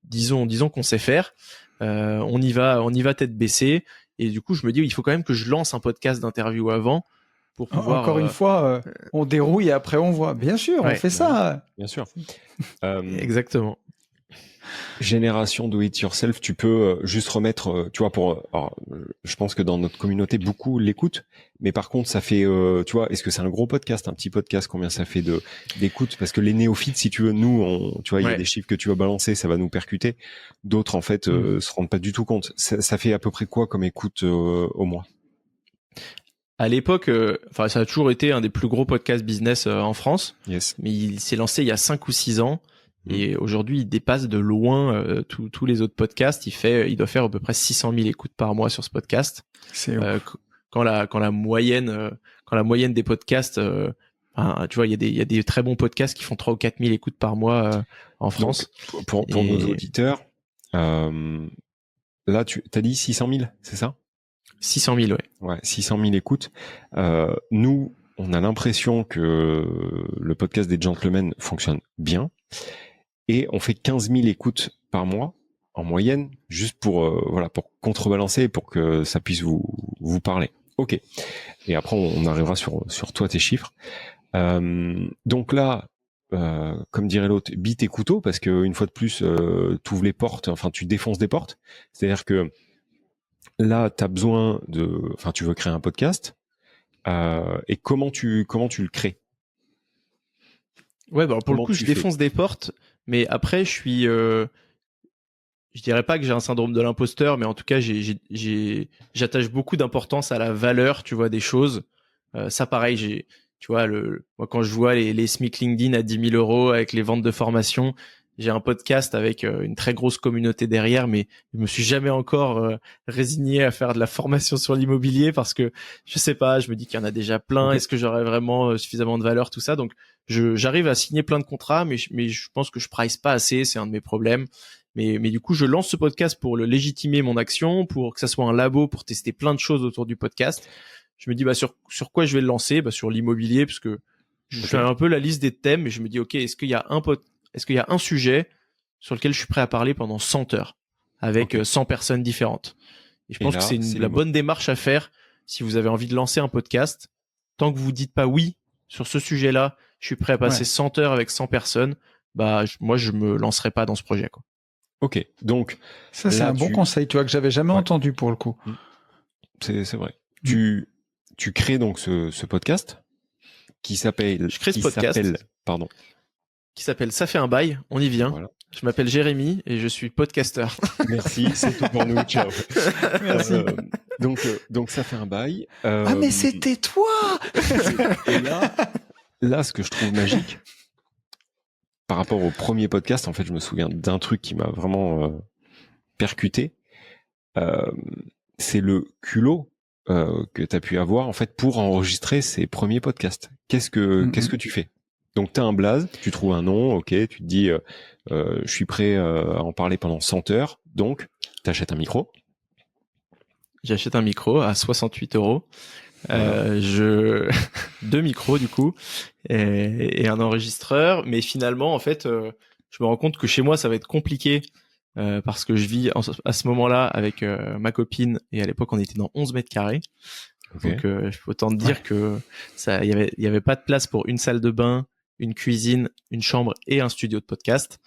disons qu'on sait faire. On y va tête baissée. Et du coup, je me dis il faut quand même que je lance un podcast d'interview avant pour pouvoir. Encore une fois, on dérouille et après on voit. Bien sûr, on fait ça. Bien sûr. Exactement. Génération Do It Yourself, tu peux juste remettre, tu vois, alors, je pense que dans notre communauté, beaucoup l'écoutent, mais par contre, ça fait, tu vois, est-ce que c'est un gros podcast, un petit podcast, combien ça fait d'écoute? Parce que les néophytes, si tu veux, nous, tu vois, il y a des chiffres que tu vas balancer, ça va nous percuter. D'autres, en fait, se rendent pas du tout compte. Ça fait à peu près quoi comme écoute au mois? À l'époque, ça a toujours été un des plus gros podcasts business en France. Yes. Mais il s'est lancé il y a 5 ou 6 ans. Et aujourd'hui, il dépasse de loin tous les autres podcasts. Il doit faire à peu près 600 000 écoutes par mois sur ce podcast. C'est quand la moyenne des podcasts, tu vois, il y a des très bons podcasts qui font 3 ou 4 000 écoutes par mois en France. Donc, pour nos auditeurs, là, tu t'as dit 600 000, c'est ça? 600 000, ouais. Ouais, 600 000 écoutes. Nous, on a l'impression que le podcast des gentlemen fonctionne bien. Et on fait 15 000 écoutes par mois en moyenne, juste pour pour contrebalancer, pour que ça puisse vous parler. Ok. Et après on arrivera sur toi tes chiffres. Donc là, comme dirait l'autre, bite et couteau, parce que une fois de plus, tu ouvres les portes, enfin tu défonces des portes. C'est-à-dire que là, t'as besoin tu veux créer un podcast. Et comment tu le crées? Ouais, pour le coup, je défonce des portes, mais après, je dirais pas que j'ai un syndrome de l'imposteur, mais en tout cas, j'attache beaucoup d'importance à la valeur, tu vois, des choses. Ça, pareil, tu vois, moi, quand je vois les SMIC LinkedIn à 10 000 euros avec les ventes de formation, j'ai un podcast avec une très grosse communauté derrière, mais je me suis jamais encore résigné à faire de la formation sur l'immobilier parce que je sais pas, je me dis qu'il y en a déjà plein. Est-ce que j'aurais vraiment suffisamment de valeur, tout ça? Donc j'arrive à signer plein de contrats, mais je pense que je price pas assez, c'est un de mes problèmes. Mais du coup, je lance ce podcast pour le légitimer mon action, pour que ça soit un labo pour tester plein de choses autour du podcast. Je me dis sur quoi je vais le lancer? Sur l'immobilier, parce que je fais un peu la liste des thèmes et je me dis ok, est-ce qu'il y a un sujet sur lequel je suis prêt à parler pendant 100 heures avec 100 personnes différentes? Et je pense que c'est la bonne démarche à faire si vous avez envie de lancer un podcast. Tant que vous dites pas oui sur ce sujet-là, je suis prêt à passer 100 heures avec 100 personnes, moi je me lancerai pas dans ce projet, quoi. Ok, donc ça c'est un bon conseil, tu vois, que j'avais jamais entendu pour le coup. C'est vrai. Tu crées donc ce podcast qui s'appelle. Je crée ce podcast. Qui s'appelle Ça fait un bail, on y vient. Voilà. Je m'appelle Jérémy et je suis podcasteur. Merci, c'est tout pour nous. Ciao. Merci. Donc ça fait un bail. Ah mais c'était toi. Et là, ce que je trouve magique par rapport au premier podcast, en fait, je me souviens d'un truc qui m'a vraiment percuté. C'est le culot que tu as pu avoir en fait pour enregistrer ces premiers podcasts. Qu'est-ce que tu fais? Donc t'as un blaze, tu trouves un nom, ok, tu te dis je suis prêt à en parler pendant 100 heures, donc t'achètes un micro. J'achète un micro à 68 €. Voilà. 2 micros du coup et un enregistreur, mais finalement en fait je me rends compte que chez moi ça va être compliqué parce que je vis à ce moment-là avec ma copine et à l'époque on était dans 11 mètres carrés. Okay. Donc je peux autant te dire que ça il y avait pas de place pour une salle de bain, une cuisine, une chambre et un studio de podcast.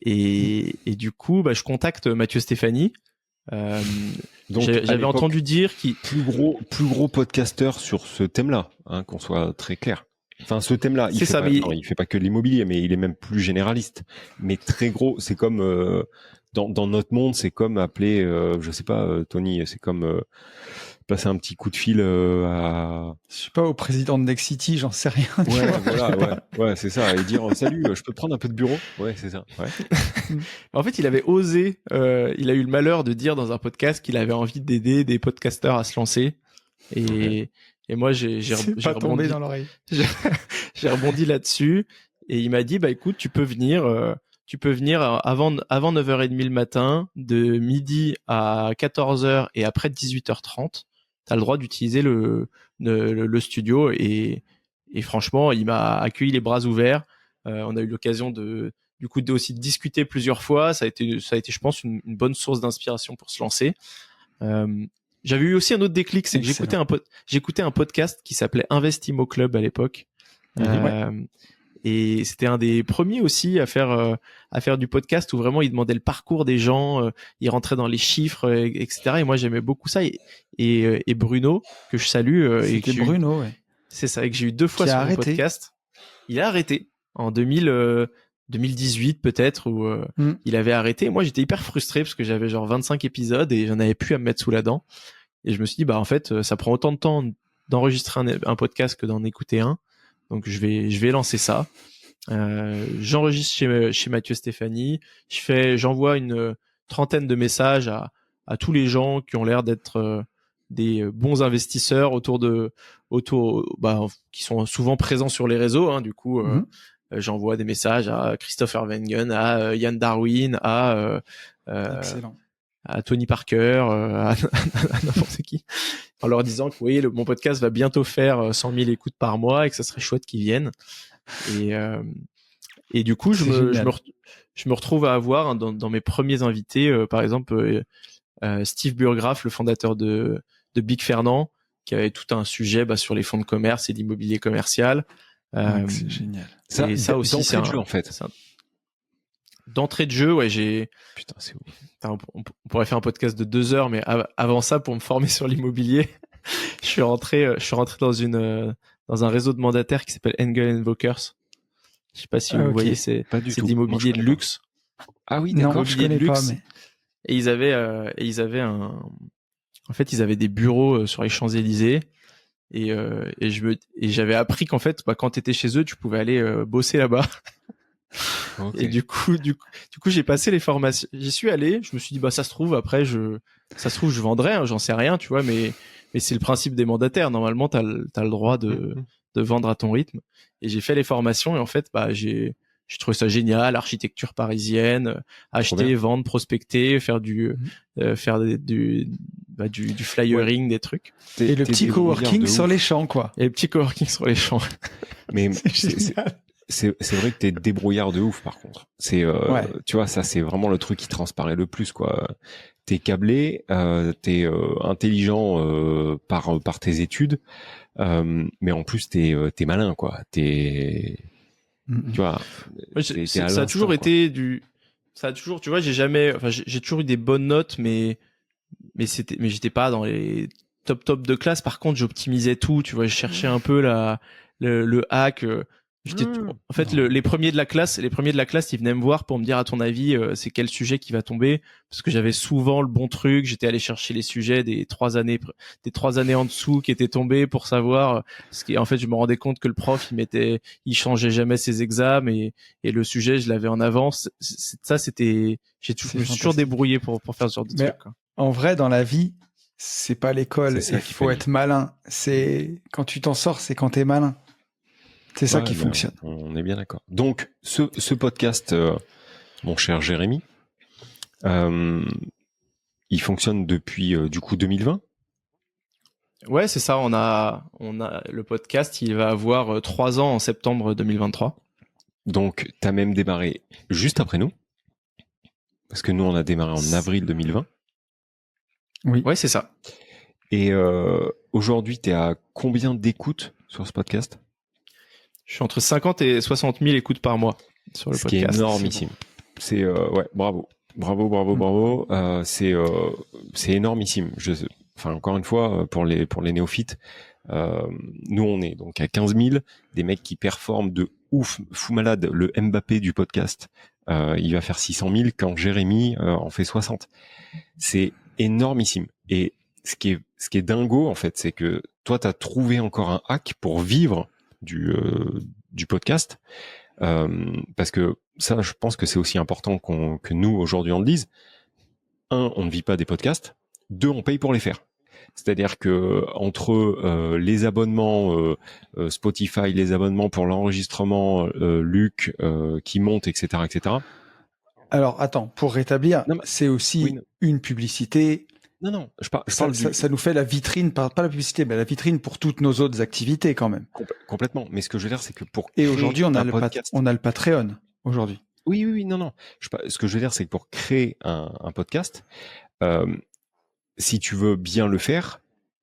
Et du coup je contacte Mathieu Stéphanie. Donc j'avais entendu dire qu'il plus gros podcasteur sur ce thème-là, hein, qu'on soit très clair. Enfin, ce thème-là, C'est ça, il fait pas que de l'immobilier, mais il est même plus généraliste. Mais très gros, c'est comme dans notre monde, c'est comme appeler, je sais pas, Tony, c'est comme passer un petit coup de fil à. Je sais pas, au président de Next City, j'en sais rien. Ouais, voilà, ouais, c'est ça, et dire salut, je peux prendre un peu de bureau. Ouais, c'est ça. Ouais. En fait, il avait osé, il a eu le malheur de dire dans un podcast qu'il avait envie d'aider des podcasteurs à se lancer. Et moi, j'ai pas tombé rebondi dans l'oreille. j'ai rebondi là-dessus et il m'a dit bah écoute, tu peux venir avant 9h30 le matin, de midi à 14h et après 18h30. T'as le droit d'utiliser le studio et franchement, il m'a accueilli les bras ouverts. On a eu l'occasion aussi de discuter plusieurs fois. Ça a été, je pense, une bonne source d'inspiration pour se lancer. J'avais eu aussi un autre déclic, c'est que j'écoutais un podcast qui s'appelait Investimo Club à l'époque. Et c'était un des premiers aussi à faire du podcast où vraiment il demandait le parcours des gens, il rentrait dans les chiffres, etc. Et moi j'aimais beaucoup ça. Et Bruno, que je salue. C'était Bruno, ouais. C'est ça, et que j'ai eu 2 fois sur le podcast. Il a arrêté en 2018 peut-être, où il avait arrêté. Moi j'étais hyper frustré parce que j'avais genre 25 épisodes et j'en avais plus à me mettre sous la dent. Et je me suis dit, bah en fait, ça prend autant de temps d'enregistrer un podcast que d'en écouter un. Donc je vais lancer ça. J'enregistre chez Mathieu Stéphanie. J'envoie une 30aine de messages à tous les gens qui ont l'air d'être des bons investisseurs qui sont souvent présents sur les réseaux. Hein, du coup, j'envoie des messages à Christopher Wengen, à Yann Darwin, Excellent. à Tony Parker, à n'importe qui, en leur disant que oui, mon podcast va bientôt faire 100 000 écoutes par mois et que ça serait chouette qu'ils viennent. Et du coup, je me retrouve à avoir dans mes premiers invités, par exemple, Steve Burgraff, le fondateur de Big Fernand, qui avait tout un sujet sur les fonds de commerce et l'immobilier commercial. C'est génial. Ça aussi, c'est un jeu en fait. D'entrée de jeu, ouais, Putain, c'est ouf. On pourrait faire un podcast de 2 heures, mais avant ça, pour me former sur l'immobilier, je suis rentré dans un réseau de mandataires qui s'appelle Engel Invokers. Je sais pas si vous voyez, c'est de l'immobilier de luxe. Ah oui, d'accord. Non, je connais pas, mais... Et ils avaient des bureaux sur les Champs-Élysées. Et j'avais appris qu'en fait, quand t'étais chez eux, tu pouvais aller bosser là-bas. Okay. Et du coup, j'ai passé les formations. J'y suis allé. Je me suis dit, ça se trouve, après, je vendrais, hein, j'en sais rien, tu vois, mais c'est le principe des mandataires. Normalement, t'as le droit de vendre à ton rythme. Et j'ai fait les formations et en fait, j'ai trouvé ça génial. Architecture parisienne, acheter, vendre, prospecter, faire du flyering, des trucs. Et le petit coworking sur les champs, quoi. Et le petit coworking sur les champs. Mais c'est vrai que t'es débrouillard de ouf, par contre. Tu vois, ça, c'est vraiment le truc qui transparaît le plus, quoi. T'es câblé, t'es intelligent par tes études, mais en plus t'es malin, quoi. Tu vois, ça a toujours été tu vois, j'ai toujours eu des bonnes notes, mais j'étais pas dans les top de classe. Par contre, j'optimisais tout, tu vois, je cherchais un peu le hack. En fait, les premiers de la classe, ils venaient me voir pour me dire, à ton avis, c'est quel sujet qui va tomber, parce que j'avais souvent le bon truc. J'étais allé chercher les sujets des 3 années en dessous qui étaient tombés pour savoir. En fait, je me rendais compte que le prof, il changeait jamais ses examens et le sujet, je l'avais en avance. Je me suis toujours débrouillé pour faire ce genre de truc, quoi. En vrai, dans la vie, c'est pas l'école. Il faut être malin. C'est quand tu t'en sors, c'est quand t'es malin. C'est ça qui fonctionne. On est bien d'accord. Donc, ce podcast, mon cher Jérémy, il fonctionne depuis du coup 2020. Ouais, c'est ça. On a le podcast. Il va avoir 3 ans en septembre 2023. Donc, t'as même démarré juste après nous, parce que nous on a démarré en avril 2020. Oui. Ouais, c'est ça. Et aujourd'hui, t'es à combien d'écoutes sur ce podcast ? Je suis entre 50 et 60 000 écoutes par mois sur le podcast. Ce qui est énormissime. C'est bravo. C'est énormissime. enfin encore une fois pour les néophytes, nous on est donc à 15 000, des mecs qui performent de ouf, fou malade, le Mbappé du podcast, il va faire 600 000 quand Jérémy en fait 60. C'est énormissime. Et ce qui est dingo en fait, c'est que toi t'as trouvé encore un hack pour vivre du podcast, parce que ça, je pense que c'est aussi important que nous aujourd'hui on le dise. 1, on ne vit pas des podcasts. 2, on paye pour les faire. C'est-à-dire que entre les abonnements Spotify, les abonnements pour l'enregistrement, Luc qui monte, etc., etc. Alors, attends, pour rétablir, Non, mais- c'est aussi oui, non. une publicité. Non, je parle Ça nous fait la vitrine, pas la publicité, mais la vitrine pour toutes nos autres activités quand même. complètement. Mais ce que je veux dire, c'est que pour Et créer aujourd'hui, on a un podcast, on a le Patreon aujourd'hui. oui, non. Ce que je veux dire, c'est que pour créer un podcast, si tu veux bien le faire,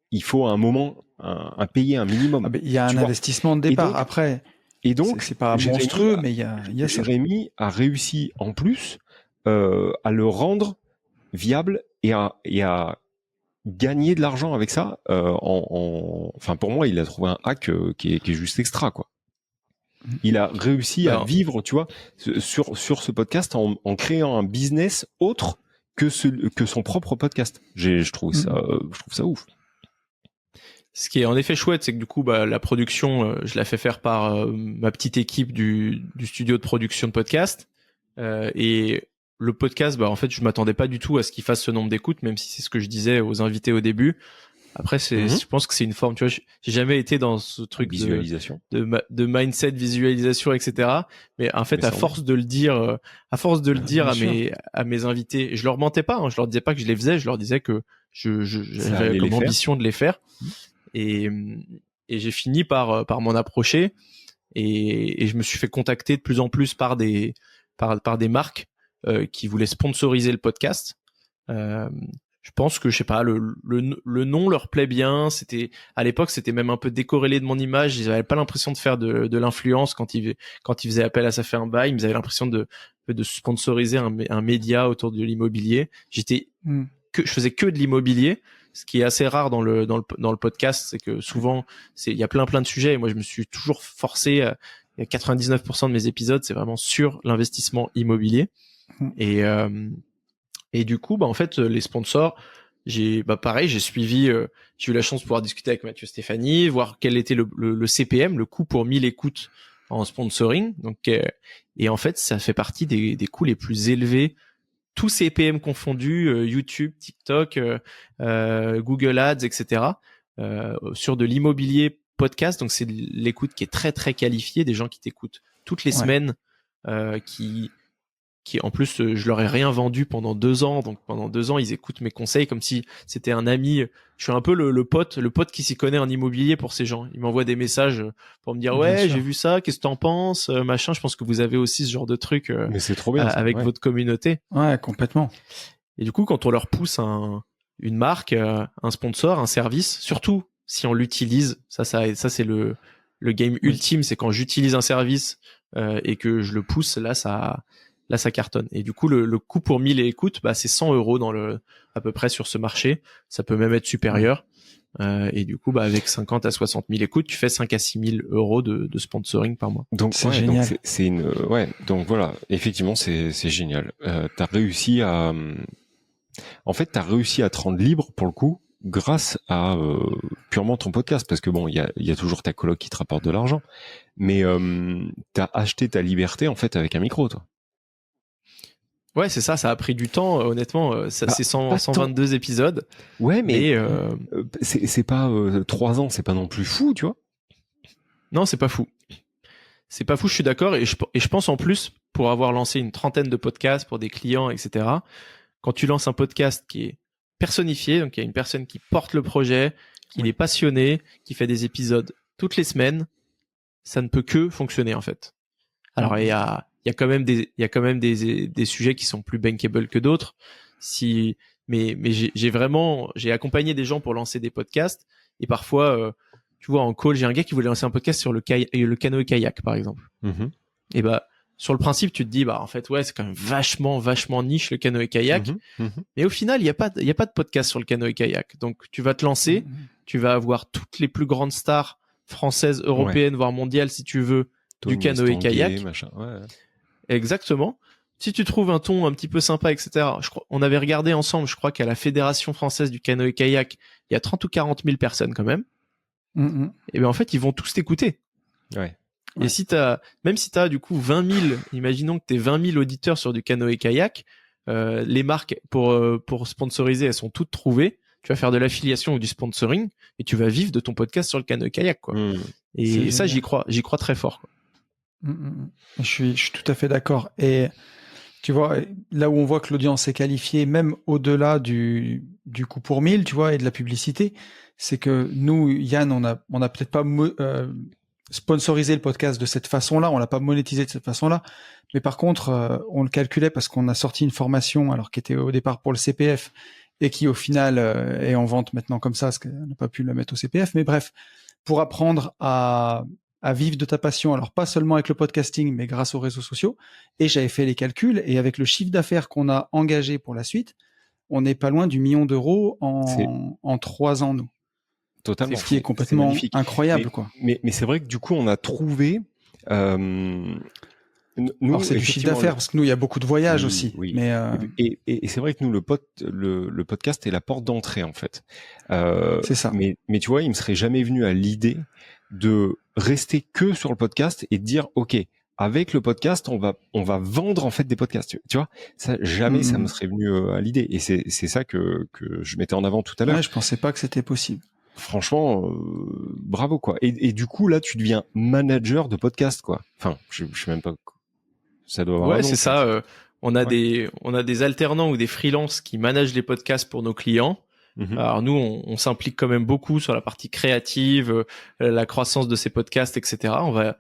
il faut à un moment un payer un minimum. Ah ben, il y a Tu un vois. investissement de départ. donc- Après, Et donc, c'est pas Jérémy monstrueux, mais il y a ça. Jérémy a réussi en plus à le rendre viable et à gagner de l'argent avec ça. Enfin, pour moi, il a trouvé un hack qui est juste extra, quoi. Il a réussi à vivre, tu vois, sur ce podcast en créant un business autre que son propre podcast. Je trouve ça ouf. Ce qui est en effet chouette, c'est que du coup, la production, je la fais faire par ma petite équipe du studio de production de podcast. Et le podcast, en fait, je m'attendais pas du tout à ce qu'il fasse ce nombre d'écoutes, même si c'est ce que je disais aux invités au début. Après, je pense que c'est une forme, tu vois, j'ai jamais été dans ce truc Visualisation. de mindset, visualisation, etc. Mais en fait, à force de le dire à mes invités, je leur mentais pas, hein, je leur disais pas que je les faisais, je leur disais que j'avais comme ambition de les faire. Et j'ai fini par m'en approcher et je me suis fait contacter de plus en plus par des marques qui voulaient sponsoriser le podcast. Je pense que, je sais pas, le nom leur plaît bien. À l'époque, c'était même un peu décorrélé de mon image. Ils avaient pas l'impression de faire de l'influence quand ils faisaient appel à Ça fait un bail. Ils avaient l'impression de sponsoriser un média autour de l'immobilier. Je faisais que de l'immobilier. Ce qui est assez rare dans le podcast, c'est que souvent, il y a plein de sujets. Et moi, je me suis toujours forcé, 99% de mes épisodes, c'est vraiment sur l'investissement immobilier. Et du coup, en fait, les sponsors, pareil, j'ai eu la chance de pouvoir discuter avec Mathieu Stéphanie, voir quel était le CPM, le coût pour 1000 écoutes en sponsoring. Donc, et en fait, ça fait partie des coûts les plus élevés, tous CPM confondus, YouTube, TikTok, Google Ads, etc., sur de l'immobilier podcast. Donc, c'est l'écoute qui est très, très qualifiée, des gens qui t'écoutent toutes les semaines, qui en plus, je leur ai rien vendu pendant 2 ans. Donc pendant 2 ans, ils écoutent mes conseils comme si c'était un ami. Je suis un peu le pote qui s'y connaît en immobilier pour ces gens. Ils m'envoient des messages pour me dire j'ai vu ça, qu'est-ce que t'en penses, machin. Je pense que vous avez aussi ce genre de truc mais c'est trop bien, avec votre communauté. Ouais, complètement. Et du coup, quand on leur pousse une marque, un sponsor, un service, surtout si on l'utilise, ça c'est le game ultime, c'est quand j'utilise un service et que je le pousse, là ça cartonne. Et du coup, le coût pour 1000 écoutes, c'est 100 € à peu près sur ce marché. Ça peut même être supérieur. Et du coup, avec 50 à 60 000 écoutes, tu fais 5 à 6 000 € de sponsoring par mois. Donc, c'est génial. Donc, donc voilà, effectivement, c'est génial. T'as réussi à te rendre libre pour le coup, grâce à purement ton podcast, parce que bon, il y a toujours ta coloc qui te rapporte de l'argent, mais t'as acheté ta liberté en fait avec un micro, toi. Ouais, c'est ça a pris du temps, honnêtement. C'est 122 épisodes. Ouais, mais c'est pas 3 ans, c'est pas non plus fou, tu vois. Non, c'est pas fou. C'est pas fou, je suis d'accord. Et je pense en plus, pour avoir lancé une trentaine de podcasts pour des clients, etc., quand tu lances un podcast qui est personnifié, donc il y a une personne qui porte le projet, qui est passionné, qui fait des épisodes toutes les semaines, ça ne peut que fonctionner, en fait. Alors, il y a quand même des sujets qui sont plus bankable que d'autres. Mais j'ai accompagné des gens pour lancer des podcasts, et parfois, tu vois, en call, j'ai un gars qui voulait lancer un podcast sur le canoë-kayak, par exemple. Mm-hmm. Et sur le principe, tu te dis, bah en fait, ouais, c'est quand même vachement niche le canoë-kayak. Mais au final, il y a pas de podcast sur le canoë-kayak. Donc, tu vas te lancer, tu vas avoir toutes les plus grandes stars françaises, européennes, voire mondiales, si tu veux, du canoë-kayak. Ouais. Exactement. Si tu trouves un ton un petit peu sympa, etc. On avait regardé ensemble, je crois qu'à la Fédération française du canoë-kayak, il y a 30 ou 40 000 personnes quand même. Et bien en fait, ils vont tous t'écouter. Ouais. Et si même si t'as du coup 20 000, imaginons que t'aies 20 000 auditeurs sur du canoë-kayak, les marques pour sponsoriser, elles sont toutes trouvées. Tu vas faire de l'affiliation ou du sponsoring et tu vas vivre de ton podcast sur le canoë-kayak, quoi. Et ça, j'y crois très fort, quoi. Je suis tout à fait d'accord. Et tu vois, là où on voit que l'audience est qualifiée, même au-delà du coût pour 1000, tu vois, et de la publicité, c'est que nous, Yann, on a peut-être pas sponsorisé le podcast de cette façon-là, on l'a pas monétisé de cette façon-là, mais par contre, on le calculait parce qu'on a sorti une formation, alors qui était au départ pour le CPF et qui au final est en vente maintenant comme ça, parce qu'on n'a pas pu la mettre au CPF, mais bref, pour apprendre à vivre de ta passion, alors pas seulement avec le podcasting, mais grâce aux réseaux sociaux. Et j'avais fait les calculs, et avec le chiffre d'affaires qu'on a engagé pour la suite, on n'est pas loin du 1 million d'euros en 3 ans, nous. Totalement. Ce qui est complètement incroyable, quoi. Mais c'est vrai que du coup, on a trouvé... nous, alors c'est du chiffre d'affaires, parce que nous, il y a beaucoup de voyages aussi. Oui. Mais et c'est vrai que nous, le podcast est la porte d'entrée, en fait. C'est ça. Mais tu vois, il me serait jamais venu à l'idée de rester que sur le podcast et de dire, OK, avec le podcast, on va vendre en fait des podcasts. Tu vois, ça jamais ça me serait venu à l'idée. Et c'est ça que je mettais en avant tout à l'heure. Ouais, je pensais pas que c'était possible. Franchement, bravo, quoi. Et du coup, là, tu deviens manager de podcast, quoi. Enfin, je sais même pas. Ça doit avoir un nom, c'est ça. On a des alternants ou des freelances qui managent les podcasts pour nos clients. Alors nous, on s'implique quand même beaucoup sur la partie créative, la croissance de ces podcasts, etc. On va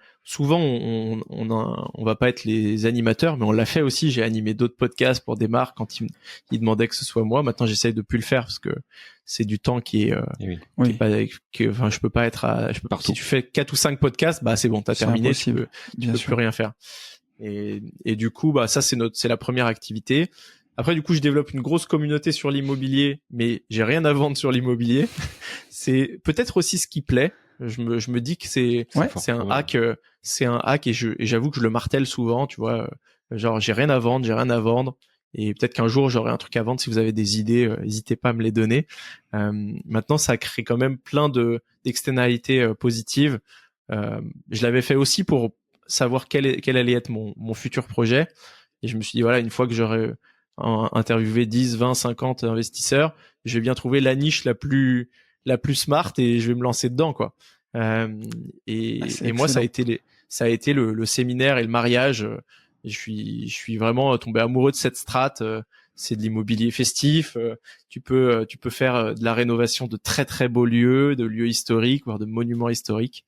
pas être les animateurs, mais on l'a fait aussi. J'ai animé d'autres podcasts pour des marques quand ils demandaient que ce soit moi. Maintenant, j'essaye de plus le faire parce que c'est du temps qui est enfin, je peux pas être si tu fais 4 ou 5 podcasts, bah c'est bon, t'as terminé, tu peux plus rien faire. Et du coup, bah ça c'est la première activité. Après, du coup, je développe une grosse communauté sur l'immobilier, mais j'ai rien à vendre sur l'immobilier. C'est peut-être aussi ce qui plaît. Je me dis que c'est un hack et j'avoue que je le martèle souvent, tu vois. Genre, j'ai rien à vendre. Et peut-être qu'un jour, j'aurai un truc à vendre. Si vous avez des idées, n'hésitez pas à me les donner. Maintenant, ça crée quand même plein d'externalités positives. Je l'avais fait aussi pour savoir quel allait être mon futur projet. Et je me suis dit, voilà, une fois que j'aurai interviewer 10, 20, 50 investisseurs, je vais bien trouver la niche la plus smart et je vais me lancer dedans, quoi. Et moi, ça a été le séminaire et le mariage. Je suis vraiment tombé amoureux de cette strate. C'est de l'immobilier festif. Tu peux faire de la rénovation de très très beaux lieux, de lieux historiques, voire de monuments historiques.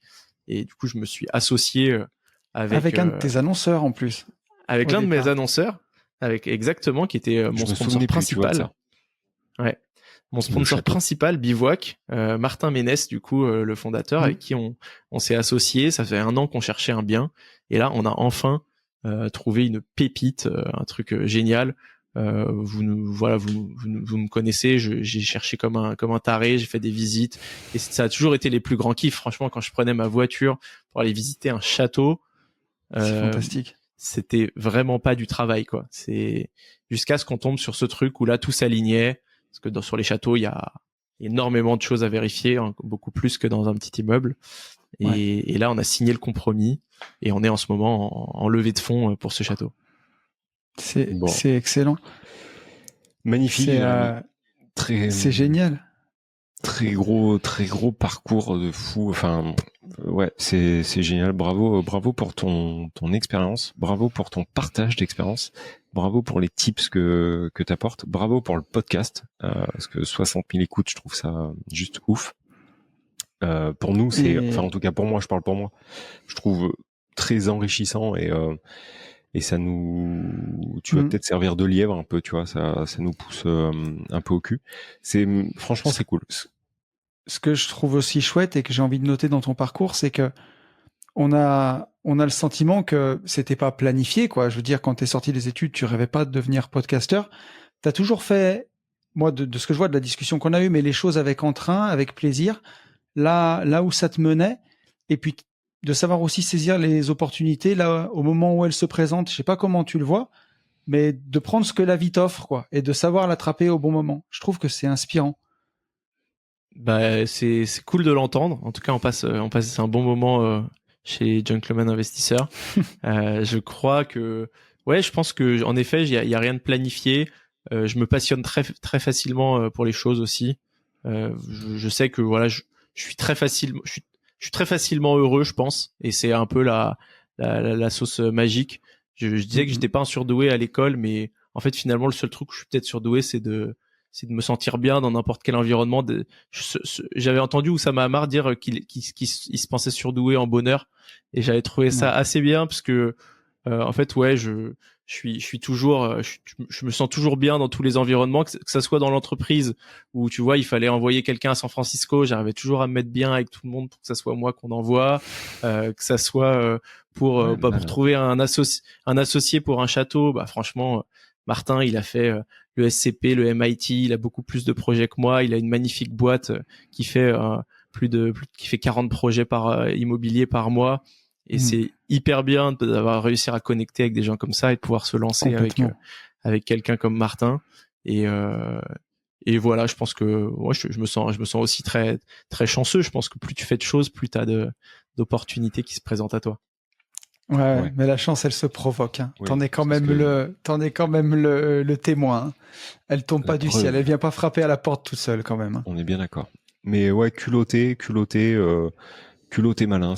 Et du coup, je me suis associé avec un de tes annonceurs en plus. Avec l'un de mes annonceurs. Exactement, qui était mon sponsor principal. Ouais. Mon sponsor principal, Bivouac, Martin Ménès, du coup, le fondateur, avec qui on s'est associé. Ça fait 1 an qu'on cherchait un bien. Et là, on a enfin trouvé une pépite, un truc génial. Vous me connaissez, j'ai cherché comme un taré, j'ai fait des visites. Et ça a toujours été les plus grands kiffs. Franchement, quand je prenais ma voiture pour aller visiter un château. C'est fantastique. C'était vraiment pas du travail, quoi. C'est jusqu'à ce qu'on tombe sur ce truc où là tout s'alignait, parce que sur les châteaux il y a énormément de choses à vérifier, hein, beaucoup plus que dans un petit immeuble. Et là on a signé le compromis et on est en ce moment en levée de fonds pour ce château. C'est excellent. Magnifique. C'est génial. Très gros parcours de fou. Enfin, ouais, c'est génial. Bravo pour ton expérience. Bravo pour ton partage d'expérience. Bravo pour les tips que t'apportes. Bravo pour le podcast. Parce que 60 000 écoutes, je trouve ça juste ouf. Pour nous, enfin, en tout cas, pour moi, je parle pour moi. Je trouve très enrichissant et ça tu vas peut-être servir de lièvre un peu, tu vois, ça nous pousse un peu au cul. Franchement, c'est cool. Ce que je trouve aussi chouette et que j'ai envie de noter dans ton parcours, c'est que on a le sentiment que c'était pas planifié, quoi. Je veux dire, quand t'es sorti des études, tu rêvais pas de devenir podcasteur. T'as toujours fait, moi, de ce que je vois de la discussion qu'on a eue, mais les choses avec entrain, avec plaisir, là où ça te menait, et puis de savoir aussi saisir les opportunités là au moment où elles se présentent. Je sais pas comment tu le vois, mais de prendre ce que la vie t'offre, quoi, et de savoir l'attraper au bon moment. Je trouve que c'est inspirant. Bah, c'est cool de l'entendre. En tout cas, on passe un bon moment chez Gentleman Investisseur. Je crois que, ouais, je pense que en effet, il y a rien de planifié. Je me passionne très facilement pour les choses aussi. Je sais que voilà, je suis très très facilement heureux, je pense, et c'est un peu la sauce magique. Je disais que j'étais pas un surdoué à l'école, mais en fait, finalement, le seul truc où je suis peut-être surdoué, c'est de me sentir bien dans n'importe quel environnement. J'avais entendu Oussama Hamar dire qu'il se pensait surdoué en bonheur, et j'avais trouvé ça assez bien parce que en fait, ouais, je suis toujours, je me sens toujours bien dans tous les environnements, que ça soit dans l'entreprise où tu vois, il fallait envoyer quelqu'un à San Francisco, j'arrivais toujours à me mettre bien avec tout le monde pour que ça soit moi qu'on envoie, que ça soit pour trouver un associé pour un château. Bah franchement, Martin, il a fait le SCP, le MIT, il a beaucoup plus de projets que moi, il a une magnifique boîte qui fait qui fait 40 projets par immobilier par mois. Et c'est hyper bien d'avoir réussi à connecter avec des gens comme ça et de pouvoir se lancer avec quelqu'un comme Martin. Et voilà, je pense que moi, je me sens aussi très très chanceux. Je pense que plus tu fais de choses, plus t'as d'opportunités qui se présentent à toi. Ouais, mais la chance, elle se provoque. Hein. Oui, t'en es quand même le témoin. Hein. Elle tombe pas du ciel. Elle vient pas frapper à la porte toute seule quand même. Hein. On est bien d'accord. Mais ouais, culotté malin,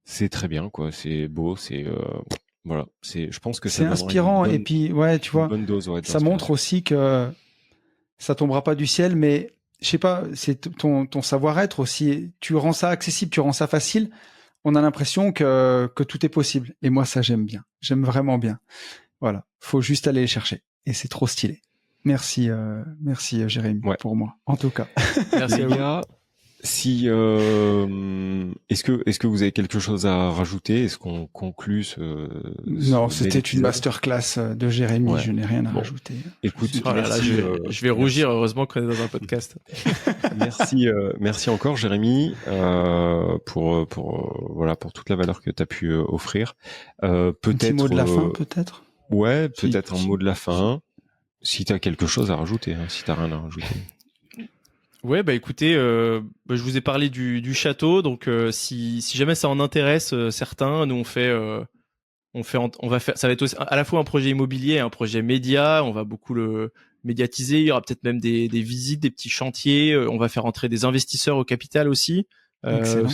c'est très bien, quoi. C'est beau, voilà. Je pense que c'est inspirant. Et puis, ouais, tu vois, bonne dose, ouais, ça montre aussi que ça tombera pas du ciel, mais je sais pas, c'est ton savoir-être aussi. Tu rends ça accessible, tu rends ça facile. On a l'impression que tout est possible. Et moi, ça, j'aime bien. J'aime vraiment bien. Voilà. Faut juste aller les chercher. Et c'est trop stylé. Merci Jérémy, pour moi, en tout cas. Merci à vous. Si est-ce que vous avez quelque chose à rajouter? Est-ce qu'on conclut Non, c'était une masterclass de Jérémy. Ouais. Je n'ai rien à rajouter. Écoute, je vais rougir. Heureusement qu'on est dans un podcast. merci encore Jérémy pour toute la valeur que tu as pu offrir. Peut-être un petit mot de la fin, peut-être. Ouais, peut-être un mot de la fin. Si tu as quelque chose à rajouter, si tu n'as rien à rajouter. Ouais, bah écoutez, je vous ai parlé du château, donc si jamais ça en intéresse certains, nous on va faire, ça va être aussi, à la fois un projet immobilier et un projet média. On va beaucoup le médiatiser. Il y aura peut-être même des visites, des petits chantiers. On va faire entrer des investisseurs au capital aussi, que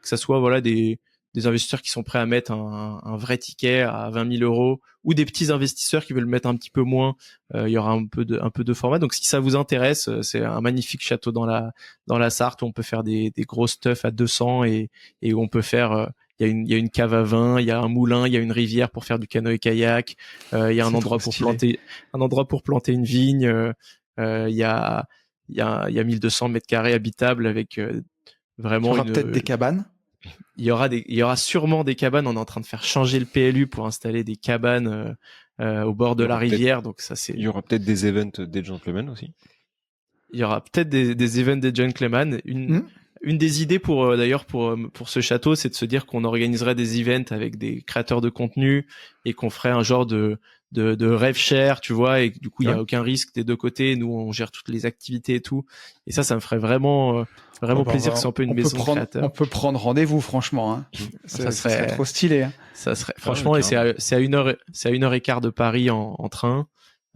ça soit voilà des investisseurs qui sont prêts à mettre un vrai ticket à 20 000 euros, ou des petits investisseurs qui veulent mettre un petit peu moins. Il y aura un peu de format. Donc si ça vous intéresse, c'est un magnifique château dans la Sarthe où on peut faire des gros stuff à 200 et où on peut faire il y a une cave à vin, il y a un moulin, il y a une rivière pour faire du canoë-kayak, il y a un endroit pour planter une vigne, il y a 1200 mètres carrés habitables avec vraiment il y aura peut-être des cabanes. Il y aura sûrement des cabanes. On est en train de faire changer le PLU pour installer des cabanes au bord de la rivière. Donc ça, c'est. Il y aura peut-être des events des gentlemen aussi. Il y aura peut-être des events des gentlemen. Une des idées pour ce château, c'est de se dire qu'on organiserait des events avec des créateurs de contenu et qu'on ferait un genre de rêve share, tu vois, et du coup il y a aucun risque des deux côtés. Nous on gère toutes les activités et tout, et ça me ferait vraiment plaisir que c'est un peu une maison de créateurs. On peut prendre rendez-vous, franchement. Hein. Ça serait trop stylé. Hein. Ça serait franchement, et c'est à 1h15 de Paris en train,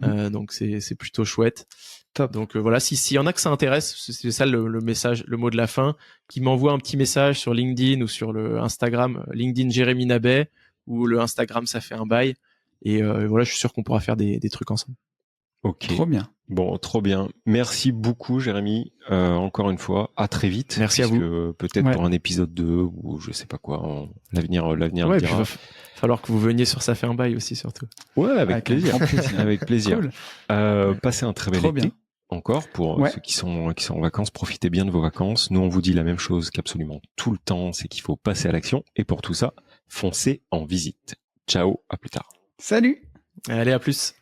donc c'est plutôt chouette. Top. Donc voilà, s'il y en a que ça intéresse, c'est ça le message, le mot de la fin, qui m'envoie un petit message sur LinkedIn ou sur le Instagram LinkedIn Jérémy Nabet, ou le Instagram ça fait un bail, et voilà, je suis sûr qu'on pourra faire des trucs ensemble. Ok. Trop bien. Bon, trop bien. Merci beaucoup Jérémy. Encore une fois, à très vite. Merci à vous. Peut-être pour un épisode 2 ou je sais pas quoi. L'avenir le dira. Il va falloir que vous veniez sur ça fait un bail aussi surtout. Ouais, avec plaisir. Avec plaisir. Cool. Passez un très bel été. Bien. encore pour Ouais. ceux qui sont en vacances. Profitez bien de vos vacances. Nous, on vous dit la même chose qu'absolument tout le temps, c'est qu'il faut passer à l'action. Et pour tout ça, foncez en visite. Ciao, à plus tard. Salut! Allez, à plus.